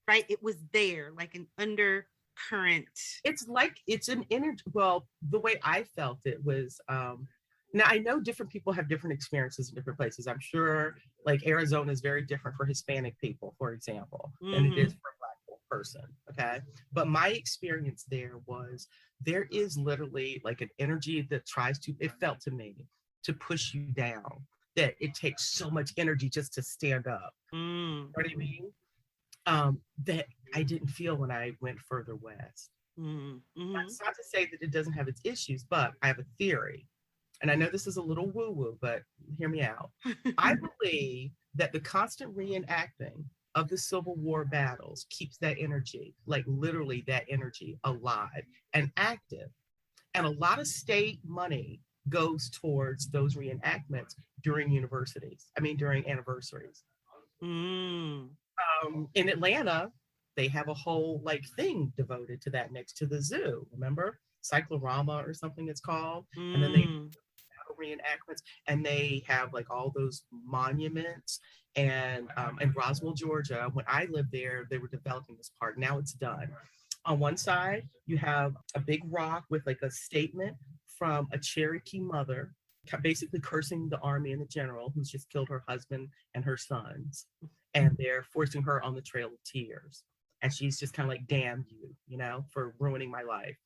right? It was there, like an undercurrent. It's like it's an energy. Well, the way I felt it was, now I know different people have different experiences in different places. I'm sure like Arizona is very different for Hispanic people, for example, than it is for a Black person. Okay. But my experience there was, there is literally like an energy that tries to, it felt to me, to push you down, that it takes so much energy just to stand up. You know what I mean? That I didn't feel when I went further west. That's not to say that it doesn't have its issues, but I have a theory. And I know this is a little woo-woo, but hear me out. I believe that the constant reenacting of the Civil War battles keeps that energy, like literally that energy, alive and active. And a lot of state money goes towards those reenactments during during anniversaries. In Atlanta, they have a whole like thing devoted to that next to the zoo. Remember, Cyclorama or something it's called, and then they have reenactments, and they have like all those monuments. And in Roswell, Georgia, when I lived there, they were developing this park. Now it's done. On one side, you have a big rock with like a statement from a Cherokee mother, basically cursing the army and the general who's just killed her husband and her sons. And they're forcing her on the Trail of Tears. And she's just kind of like, damn you, for ruining my life.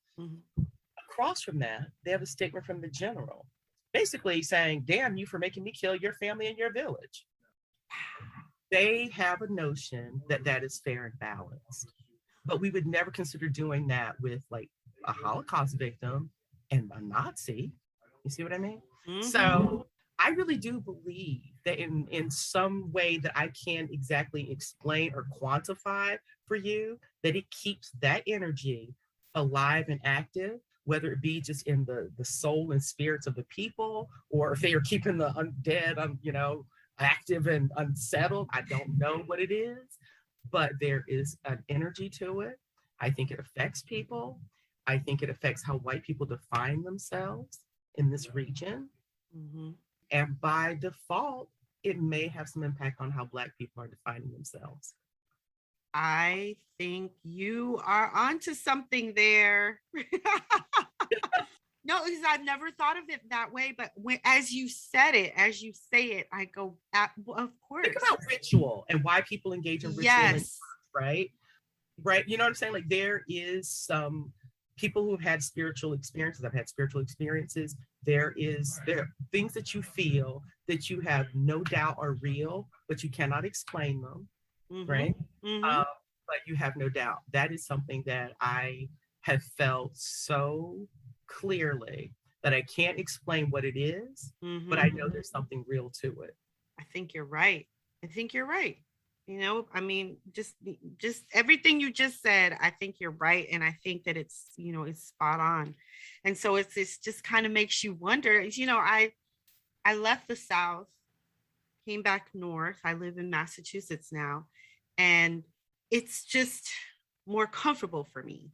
Across from that, they have a statement from the general, basically saying, damn you for making me kill your family and your village. They have a notion that that is fair and balanced. But we would never consider doing that with like a Holocaust victim and a Nazi. You see what I mean? So I really do believe that in some way that I can't exactly explain or quantify for you, that it keeps that energy alive and active, whether it be just in the soul and spirits of the people, or if they are keeping the undead, active and unsettled. I don't know what it is, but there is an energy to it. I think it affects people. I think it affects how white people define themselves in this region. And by default, it may have some impact on how Black people are defining themselves. I think you are onto something there. No, because I've never thought of it that way. But as you say it, I go, of course. Think about ritual and why people engage in ritual. Yes. Right? You know what I'm saying? Like there is some people who have had spiritual experiences. I've had spiritual experiences. There are things that you feel that you have no doubt are real, but you cannot explain them. Right? But you have no doubt. That is something that I have felt so clearly that I can't explain what it is, but I know there's something real to it. I think you're right. I think you're right. I mean, just everything you just said, I think you're right. And I think that it's spot on. And so it's just kind of makes you wonder, I left the South, came back north. I live in Massachusetts now, and it's just more comfortable for me,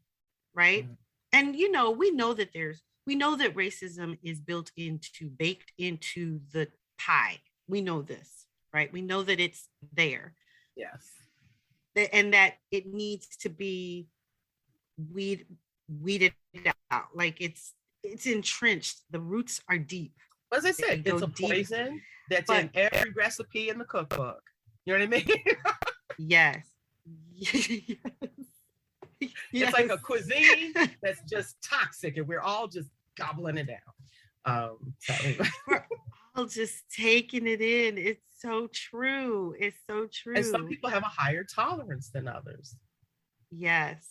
right? Mm-hmm. And we know that racism is baked into the pie. We know this, right? We know that it's there. Yes. And that it needs to be weeded out. Like it's entrenched. The roots are deep. As I said, it's a poison that's in every recipe in the cookbook. You know what I mean? Yes. It's like a cuisine that's just toxic, and we're all just gobbling it down. We're all just taking it in. It's so true. It's so true. And some people have a higher tolerance than others. Yes.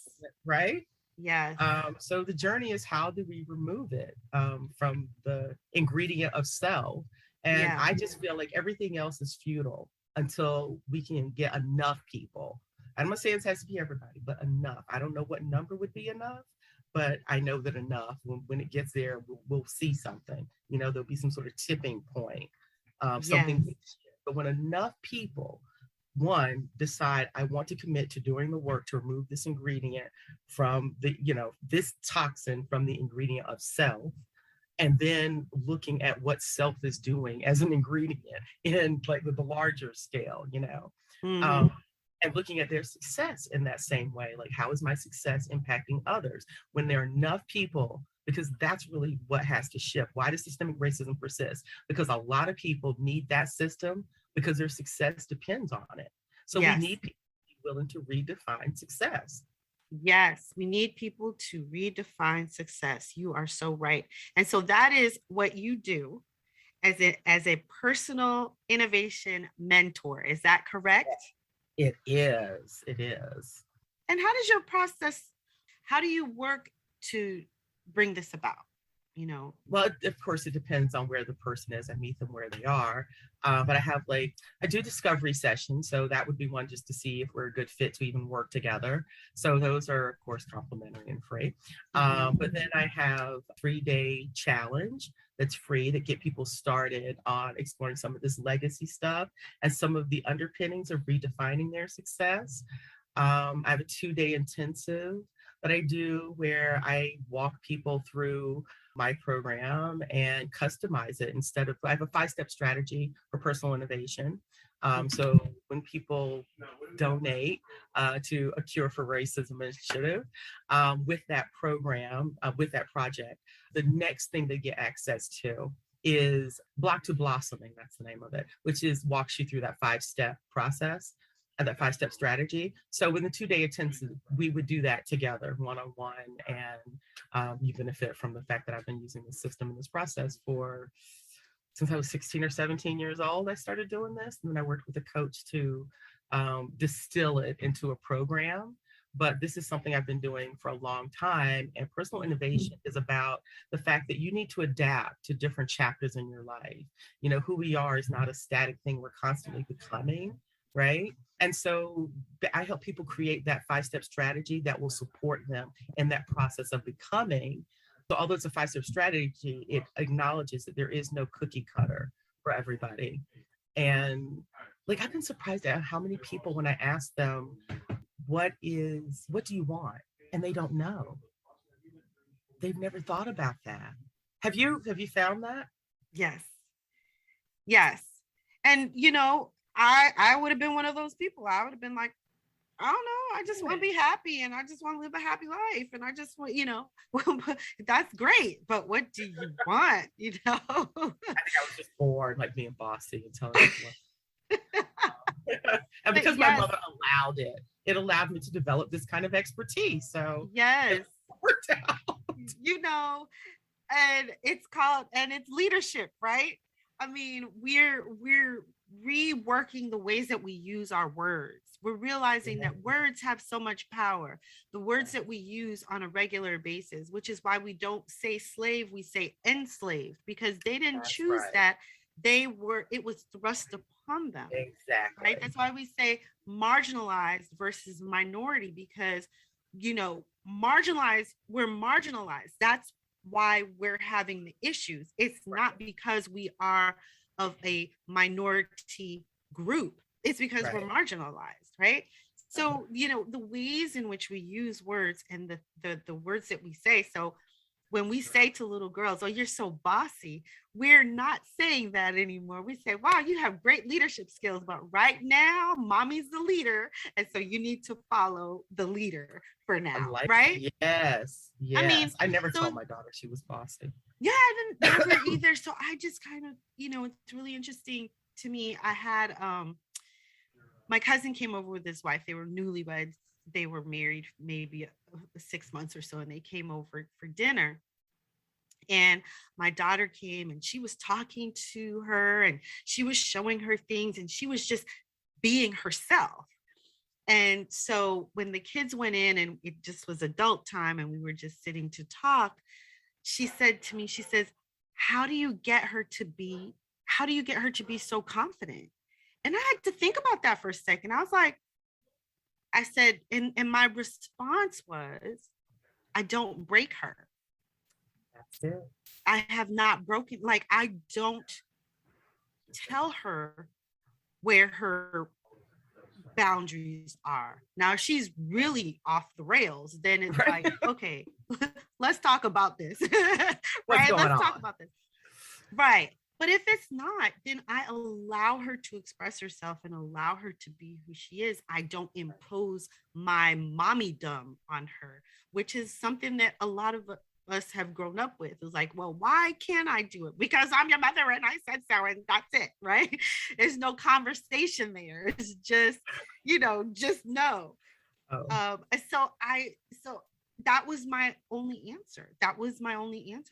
Right? Yes. So the journey is, how do we remove it from the ingredient of self? And I just feel like everything else is futile until we can get enough people. I'm not saying it has to be everybody, but enough. I don't know what number would be enough, but I know that enough, when it gets there, we'll see something. There'll be some sort of tipping point, something. But when enough people, one, decide, I want to commit to doing the work to remove this ingredient from this toxin from the ingredient of self, and then looking at what self is doing as an ingredient in like the larger scale, and looking at their success in that same way. Like, how is my success impacting others? When there are enough people, because that's really what has to shift. Why does systemic racism persist? Because a lot of people need that system because their success depends on it. So we need people to be willing to redefine success. Yes, we need people to redefine success. You are so right. And so that is what you do as a personal innovation mentor. Is that correct? It is. It is. And how do you work to bring this about? Well, of course, it depends on where the person is. I meet them where they are. But I do discovery sessions. So that would be one just to see if we're a good fit to even work together. So those are, of course, complimentary and free. But then I have a 3-day challenge that's free that get people started on exploring some of this legacy stuff and some of the underpinnings of redefining their success. I have a 2-day intensive that I do where I walk people through my program and customize it. I have a 5-step strategy for personal innovation. So when people donate to a Cure for Racism initiative with that program, with that project, the next thing they get access to is Block to Blossoming. That's the name of it, which walks you through that 5-step process and that 5-step strategy. So in the 2-day intensive, we would do that together, one-on-one, and you benefit from the fact that I've been using this system and this process since I was 16 or 17 years old. I started doing this, and then I worked with a coach to distill it into a program. But this is something I've been doing for a long time, and personal innovation is about the fact that you need to adapt to different chapters in your life. Who we are is not a static thing. We're constantly becoming, right? And so I help people create that 5-step strategy that will support them in that process of becoming. So although it's a 5-step strategy, it acknowledges that there is no cookie cutter for everybody. And I've been surprised at how many people, when I ask them, what do you want? And they don't know. They've never thought about that. Have you found that? Yes. Yes. And, I would have been one of those people. I would have been like, I don't know. I just want to be happy, and I just want to live a happy life. And I just want, that's great. But what do you want? I think I was just bored, like being bossy and telling people. And because my mother allowed it allowed me to develop this kind of expertise. So yes, it worked out. And it's leadership, right? I mean, we're reworking the ways that we use our words. We're realizing that words have so much power. The words that we use on a regular basis, which is why we don't say slave, we say enslaved, because they didn't choose that. It was thrust upon them. Exactly. Right. That's why we say marginalized versus minority, because, we're marginalized. That's why we're having the issues. It's not because we are of a minority group. It's because we're marginalized, right? So, the ways in which we use words and the words that we say. So when we say to little girls, oh, you're so bossy, we're not saying that anymore. We say, wow, you have great leadership skills, but right now, mommy's the leader. And so you need to follow the leader for now, right? Yes. I mean, I never told my daughter she was bossy. Yeah, I didn't never either. So I just kind of, it's really interesting to me. I had my cousin came over with his wife. They were newlyweds. They were married maybe 6 months or so, and they came over for dinner. And my daughter came and she was talking to her and she was showing her things and she was just being herself. And so when the kids went in and it just was adult time and we were just sitting to talk, she said to me, she says, how do you get her to be so confident? And I had to think about that for a second. I said, and my response was, I don't break her. That's it. I have not broken, I don't tell her where her boundaries are. Now, if she's really off the rails, then it's like, okay, let's talk about this. Right? Let's talk about this. Right. But if it's not, then I allow her to express herself and allow her to be who she is. I don't impose my mommydom on her, which is something that a lot of us have grown up with. It's like, well, why can't I do it? Because I'm your mother and I said so, and that's it, right? There's no conversation there. It's just, just no. So that was my only answer.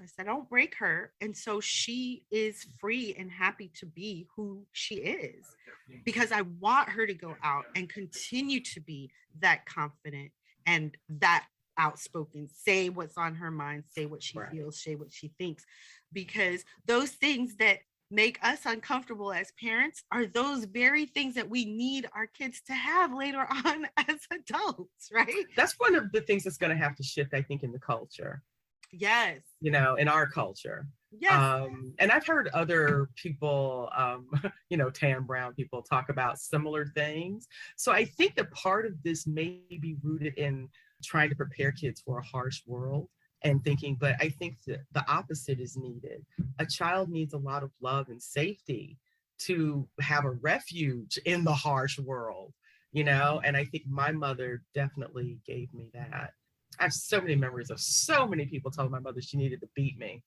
I said, I don't break her. And so she is free and happy to be who she is, because I want her to go out and continue to be that confident and that outspoken, say what's on her mind, say what she feels, say what she thinks, because those things that make us uncomfortable as parents are those very things that we need our kids to have later on as adults, right? That's one of the things that's going to have to shift, I think, in the culture. Yes. In our culture. Yes. And I've heard other people, tan brown people talk about similar things. So I think that part of this may be rooted in trying to prepare kids for a harsh world and thinking, but I think that the opposite is needed. A child needs a lot of love and safety to have a refuge in the harsh world, and I think my mother definitely gave me that. I have so many memories of so many people telling my mother she needed to beat me.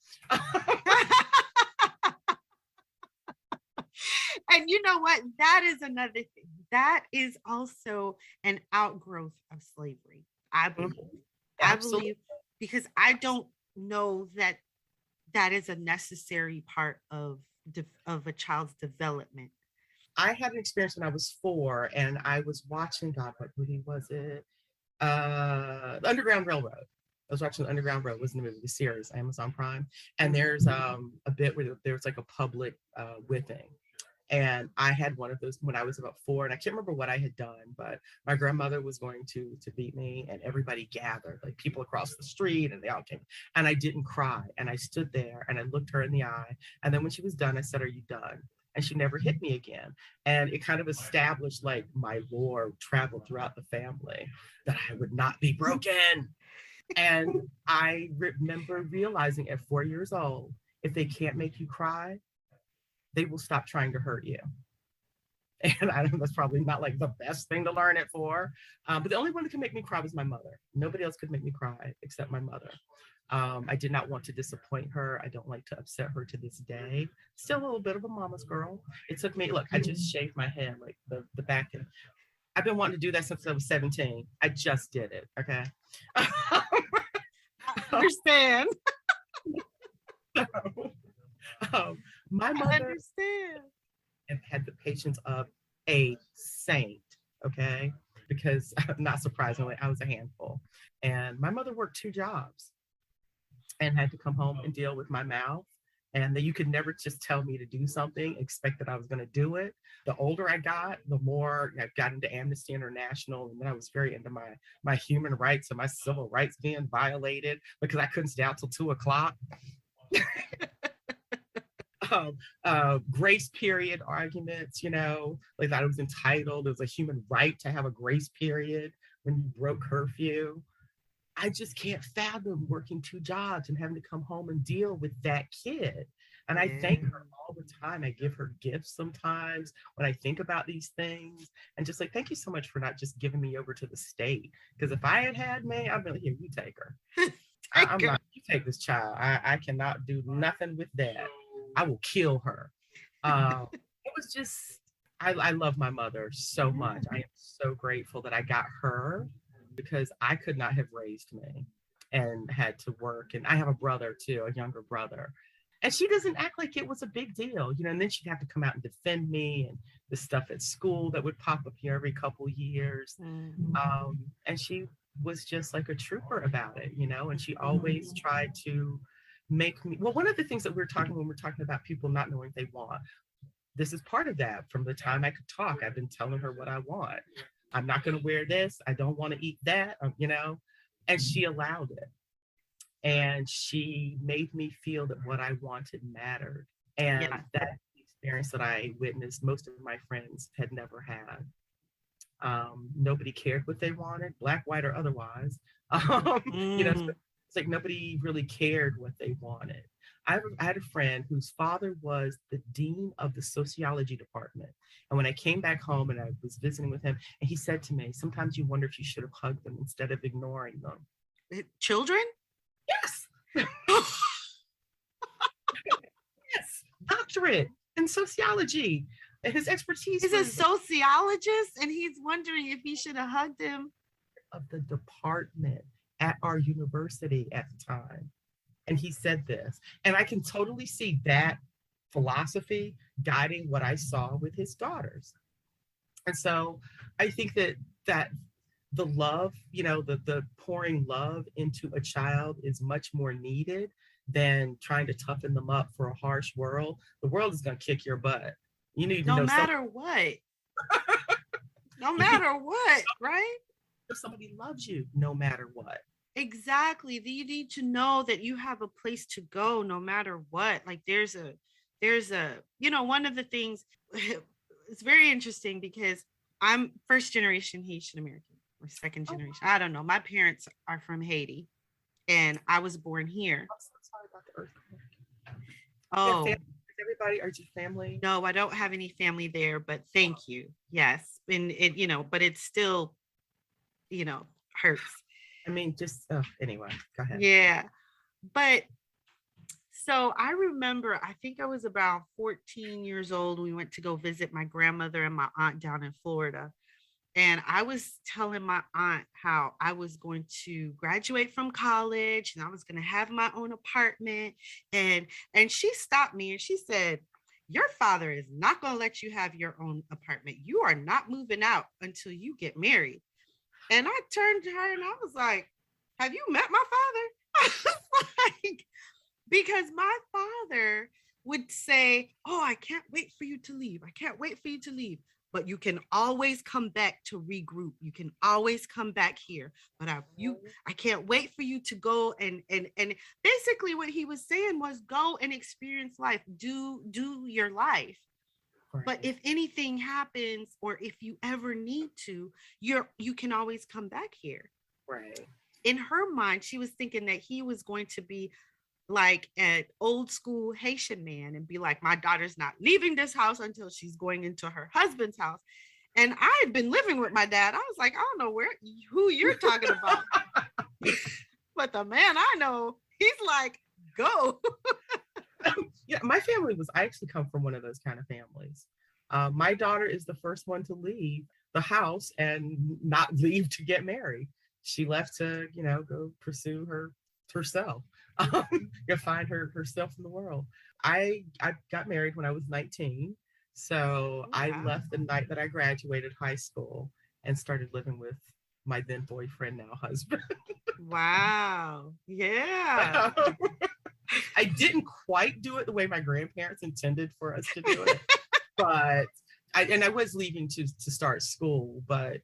And you know what? That is another thing. That is also an outgrowth of slavery, I believe. I believe, because I don't know that that is a necessary part of a child's development. I had an experience when I was 4 and I was watching, God, what movie was it? The Underground Railroad. I was watching The Underground Railroad, was in the movie, the series, Amazon Prime. And there's a bit where there's like a public whipping. And I had one of those when I was about 4, and I can't remember what I had done, but my grandmother was going to beat me, and everybody gathered, like people across the street, and they all came. And I didn't cry, and I stood there, and I looked her in the eye. And then when she was done, I said, "Are you done?" And she never hit me again. And it kind of established, like, my lore traveled throughout the family that I would not be broken. And I remember realizing at 4 years old, if they can't make you cry, they will stop trying to hurt you. And I know that's probably not like the best thing to learn it for. But the only one that could make me cry was my mother. Nobody else could make me cry except my mother. I did not want to disappoint her. I don't like to upset her to this day. Still a little bit of a mama's girl. It took me, look, I just shaved my head, like the back end. I've been wanting to do that since I was 17. I just did it, okay? I understand. My mother, and had the patience of a saint, okay? Because not surprisingly, I was a handful. And my mother worked 2 jobs and had to come home and deal with my mouth. And that you could never just tell me to do something, expect that I was going to do it. The older I got, the more I got into Amnesty International, and then I was very into my human rights and my civil rights being violated because I couldn't stay out till 2 o'clock. Grace period arguments, like that I was entitled. It was a human right to have a grace period when you broke curfew. I just can't fathom working 2 jobs and having to come home and deal with that kid. And I thank her all the time. I give her gifts sometimes when I think about these things, and just like, thank you so much for not just giving me over to the state. Because if I had May, I'd be like, here, you take her. I'm not, you take this child. I cannot do nothing with that. I will kill her. It was just, I love my mother so much. I am so grateful that I got her, because I could not have raised me and had to work. And I have a brother too, a younger brother. And she doesn't act like it was a big deal, and then she'd have to come out and defend me and the stuff at school that would pop up here every couple years. And she was just like a trooper about it, and she always tried to make me, well, one of the things that when we're talking about people not knowing what they want, this is part of that. From the time I could talk, I've been telling her what I want. I'm not going to wear this. I don't want to eat that, and she allowed it. And she made me feel that what I wanted mattered. And that's the experience that I witnessed most of my friends had never had. Nobody cared what they wanted, black, white, or otherwise. It's like nobody really cared what they wanted. I had a friend whose father was the dean of the sociology department. And when I came back home and I was visiting with him, and he said to me, sometimes you wonder if you should have hugged them instead of ignoring them. Children? Yes. Yes. Doctorate in sociology. And his expertise. He's a sociologist, and he's wondering if he should have hugged him. Of the department at our university at the time. And he said this, and I can totally see that philosophy guiding what I saw with his daughters. And so I think that the love, the pouring love into a child is much more needed than trying to toughen them up for a harsh world. The world is going to kick your butt. You need to know. No matter what. No matter what, right? If somebody loves you, no matter what. Exactly. You need to know that you have a place to go no matter what. Like there's a, one of the things, it's very interesting because I'm first generation Haitian American or second generation. I don't know. My parents are from Haiti and I was born here. I'm so sorry about the earthquake. Oh, everybody, are you family? No, I don't have any family there, but thank you. Yes. And it, but it's still, hurts. I mean, just anyway, go ahead. Yeah. But so I remember, I think I was about 14 years old. We went to go visit my grandmother and my aunt down in Florida. And I was telling my aunt how I was going to graduate from college and I was going to have my own apartment. And she stopped me and she said, your father is not going to let you have your own apartment. You are not moving out until you get married. And I turned to her and I was like, have you met my father? I was like, because my father would say, oh, I can't wait for you to leave. I can't wait for you to leave. But you can always come back to regroup. You can always come back here. But I can't wait for you to go and basically what he was saying was go and experience life. Do your life. Right. But if anything happens or if you ever need to, you can always come back here. Right. In her mind, she was thinking that he was going to be like an old school Haitian man and be like, my daughter's not leaving this house until she's going into her husband's house. And I had been living with my dad. I was like, I don't know who you're talking about. But the man I know, he's like, go. Yeah, my family I actually come from one of those kind of families. My daughter is the first one to leave the house and not leave to get married. She left to, go pursue herself. Find herself in the world. I got married when I was 19. So I Wow. left the night that I graduated high school and started living with my then boyfriend, now husband. Wow. Yeah. I didn't quite do it the way my grandparents intended for us to do it, but I was leaving to start school, but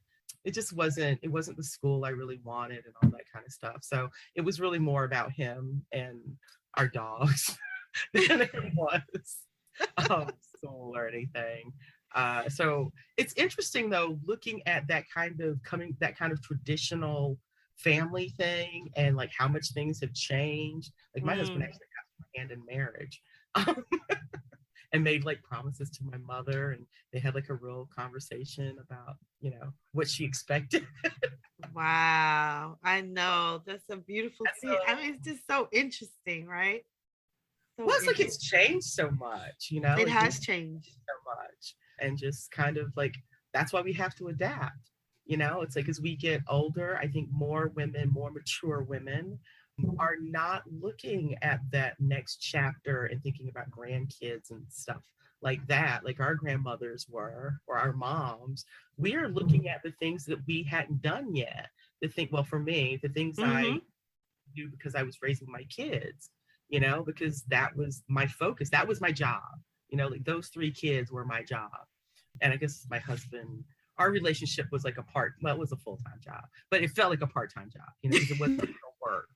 it wasn't the school I really wanted and all that kind of stuff. So it was really more about him and our dogs than it was school or anything. So it's interesting though, looking at that kind of traditional family thing and like how much things have changed. Like my husband actually got my hand in marriage. And made like promises to my mother, and they had like a real conversation about, what she expected. Wow. I know. That's a beautiful thing. I mean, it's just so interesting, right? So Well, it's like it's changed so much, it like has changed so much. And just kind of like that's why we have to adapt. It's like as we get older, I think more women, more mature women are not looking at that next chapter and thinking about grandkids and stuff like that, like our grandmothers were, or our moms. We are looking at the things that we hadn't done yet. Well, for me, the things I do because I was raising my kids, because that was my focus. That was my job. Like those 3 kids were my job. And I guess my husband, our relationship was like it was a full-time job, but it felt like a part-time job, because it wasn't work.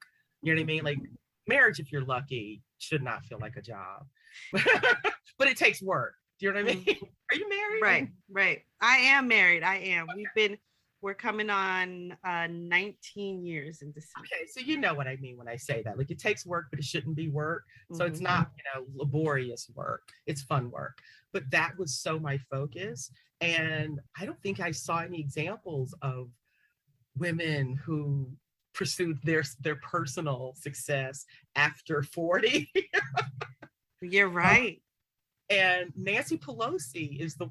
You know what I mean? Like marriage, if you're lucky, should not feel like a job, but it takes work. Do you know what I mean? Are you married? Right. I am married. I am. Okay. We're coming on 19 years in December. Okay, so you know what I mean when I say that. Like it takes work, but it shouldn't be work. So it's not, laborious work. It's fun work. But that was so my focus. And I don't think I saw any examples of women who pursued their personal success after 40. You're right. And Nancy Pelosi is the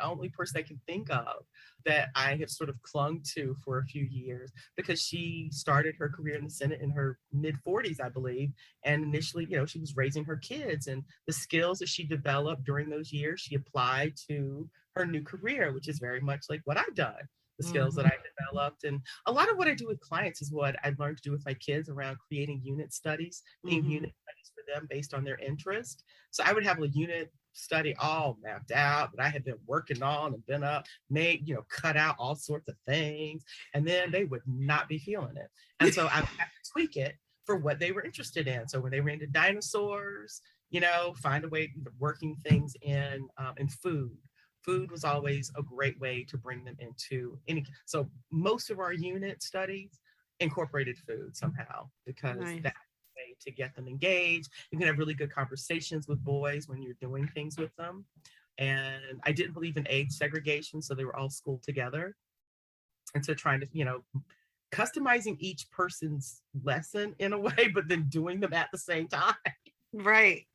only person I can think of that I have sort of clung to for a few years, because she started her career in the Senate in her mid 40s, I believe. And initially, she was raising her kids, and the skills that she developed during those years, she applied to her new career, which is very much like what I've done. The skills that I developed. And a lot of what I do with clients is what I learned to do with my kids around creating unit studies, being unit studies for them based on their interest. So I would have a unit study all mapped out that I had been working on and been up, made, cut out all sorts of things. And then they would not be feeling it. And so I would have to tweak it for what they were interested in. So when they were into dinosaurs, find a way of working things in food. Food was always a great way to bring them into any. So most of our unit studies incorporated food somehow, because that's a way to get them engaged. You can have really good conversations with boys when you're doing things with them. And I didn't believe in age segregation, so they were all schooled together. And so trying to, customizing each person's lesson in a way, but then doing them at the same time. Right.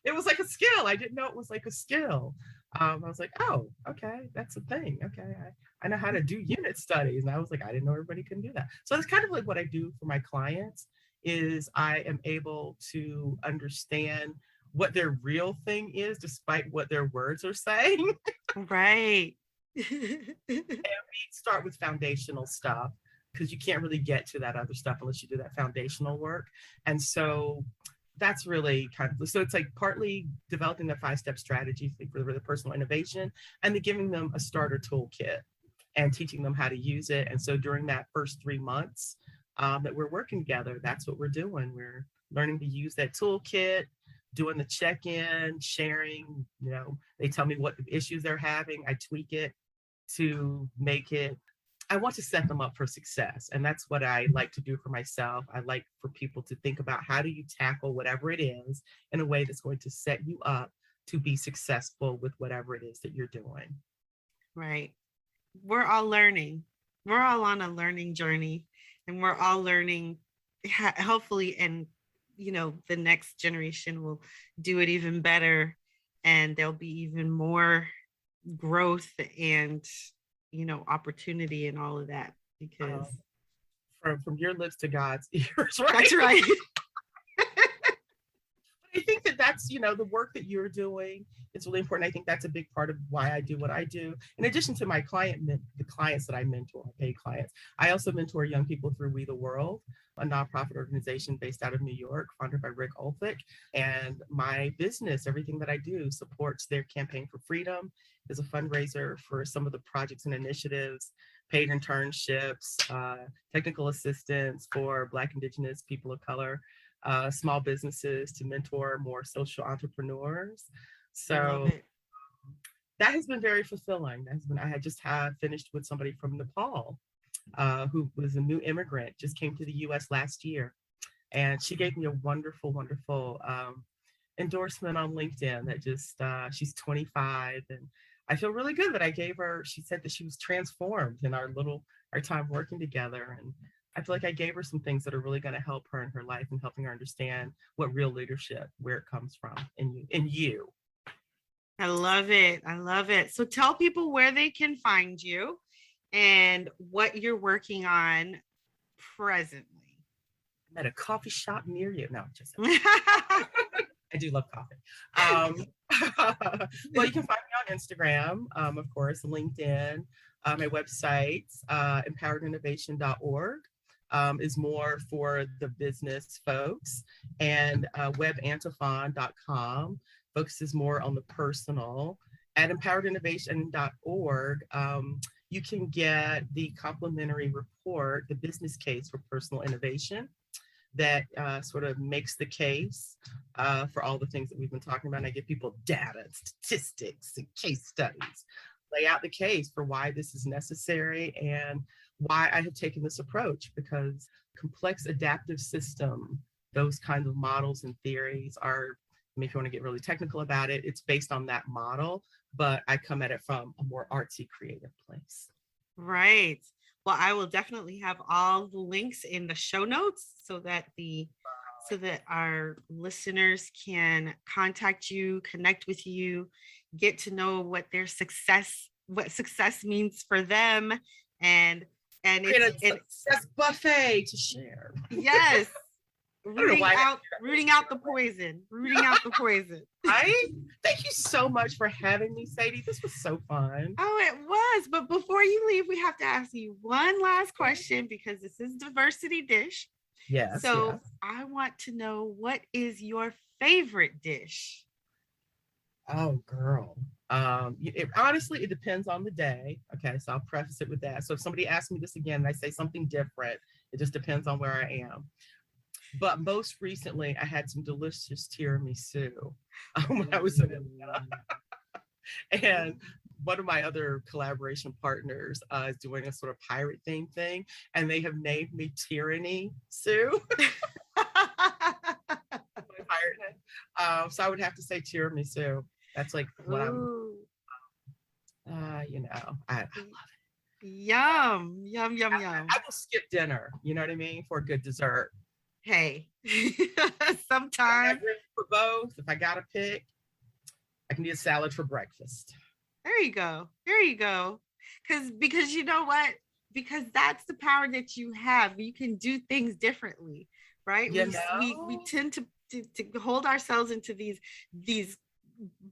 It was like a skill. I didn't know it was like a skill. I was like, oh, okay, that's a thing. Okay, I know how to do unit studies. And I was like, I didn't know everybody can do that. So that's kind of like what I do for my clients, is I am able to understand what their real thing is, despite what their words are saying. Right. And we start with foundational stuff, because you can't really get to that other stuff unless you do that foundational work. And so that's really so it's like partly developing the 5-step strategy for the personal innovation, and then giving them a starter toolkit and teaching them how to use it. And so during that first 3 months that we're working together, that's what we're doing. We're learning to use that toolkit, doing the check-in, sharing, they tell me what issues they're having. I tweak it to make it, I want to set them up for success. And that's what I like to do for myself. I like for people to think about, how do you tackle whatever it is in a way that's going to set you up to be successful with whatever it is that you're doing. Right. We're all learning. We're all on a learning journey, and we're all learning, hopefully, and the next generation will do it even better, and there'll be even more growth and opportunity and all of that, because from your lips to God's ears, right? That's right. I think that's, the work that you're doing, it's really important. I think that's a big part of why I do what I do. In addition to my the clients that I mentor, paid clients, I also mentor young people through We the World, a nonprofit organization based out of New York, founded by Rick Olphick. And my business, everything that I do, supports their campaign for freedom, is a fundraiser for some of the projects and initiatives, paid internships, technical assistance for Black, Indigenous, people of color, small businesses to mentor more social entrepreneurs. So that has been very fulfilling. I had just finished with somebody from Nepal who was a new immigrant, just came to the US last year. And she gave me a wonderful, wonderful endorsement on LinkedIn that just, she's 25. And I feel really good that I gave her, she said that she was transformed in our time working together. And I feel like I gave her some things that are really going to help her in her life and helping her understand what real leadership, where it comes from in you. I love it. I love it. So tell people where they can find you and what you're working on presently. I'm at a coffee shop near you. No, just I do love coffee. Well, you can find me on Instagram, of course, LinkedIn, my website, empoweredinnovation.org. Is more for the business folks, and webantophon.com focuses more on the personal. At empoweredinnovation.org, you can get the complimentary report, the business case for personal innovation, that sort of makes the case for all the things that we've been talking about. And I give people data, statistics, and case studies, lay out the case for why this is necessary and why I have taken this approach, because complex adaptive system, those kinds of models and theories are, I mean, if you want to get really technical about it, it's based on that model, but I come at it from a more artsy, creative place. Right. Well, I will definitely have all the links in the show notes so that our listeners can contact you, connect with you, get to know what success means for them, and it's a success buffet to share. Yes. Rooting out the poison. Right? Thank you so much for having me, Sadie. This was so fun. Oh, it was. But before you leave, we have to ask you one last question, because this is Diversity Dish. Yes. So yes. I want to know, what is your favorite dish? Oh, girl. Honestly, it depends on the day. Okay, so I'll preface it with that. So if somebody asks me this again and I say something different, it just depends on where I am. But most recently, I had some delicious tiramisu when I was in Atlanta. And one of my other collaboration partners is doing a sort of pirate theme thing, and they have named me Tyranny Sue. So I would have to say tiramisu. That's like what I'm, I love it. Yum. I will skip dinner, you know what I mean, for a good dessert. Hey, sometimes for both, if I gotta pick, I can do a salad for breakfast. There you go. Because you know what? Because that's the power that you have. You can do things differently, right? We tend to hold ourselves into these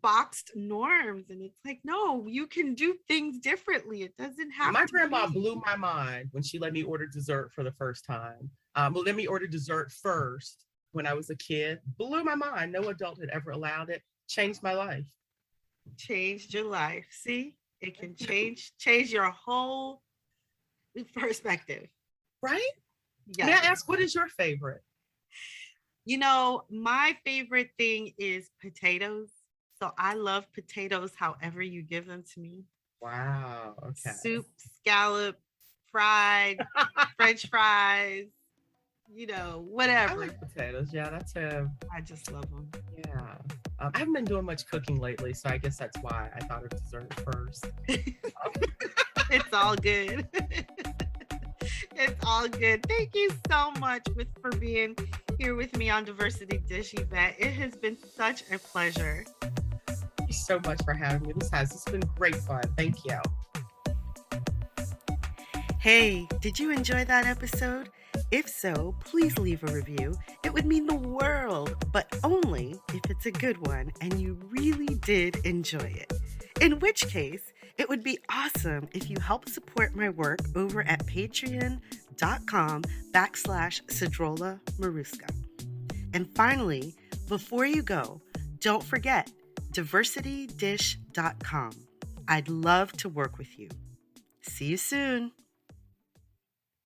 boxed norms, and it's like, no, you can do things differently. It doesn't have my grandma blew my mind when she let me order dessert for the first time. Let me order dessert first when I was a kid. Blew my mind. No adult had ever allowed it. Changed my life. Changed your life. See, it can change your whole perspective. Right? Yeah. May I ask, what is your favorite? My favorite thing is potatoes. So I love potatoes however you give them to me. Wow. Okay. Soup, scallop, fried, French fries, whatever. I like potatoes. Yeah, that's I just love them. Yeah. I haven't been doing much cooking lately, so I guess that's why I thought of dessert first. It's all good. It's all good. Thank you so much for being here with me on Diversity Dish, Yvette. It has been such a pleasure. Thank you so much for having me. This has been great fun. Thank you. Hey, did you enjoy that episode? If so, please leave a review. It would mean the world, but only if it's a good one and you really did enjoy it. In which case, it would be awesome if you help support my work over at patreon.com/Sedruola Maruska. And finally, before you go, don't forget diversitydish.com. I'd love to work with you. See you soon.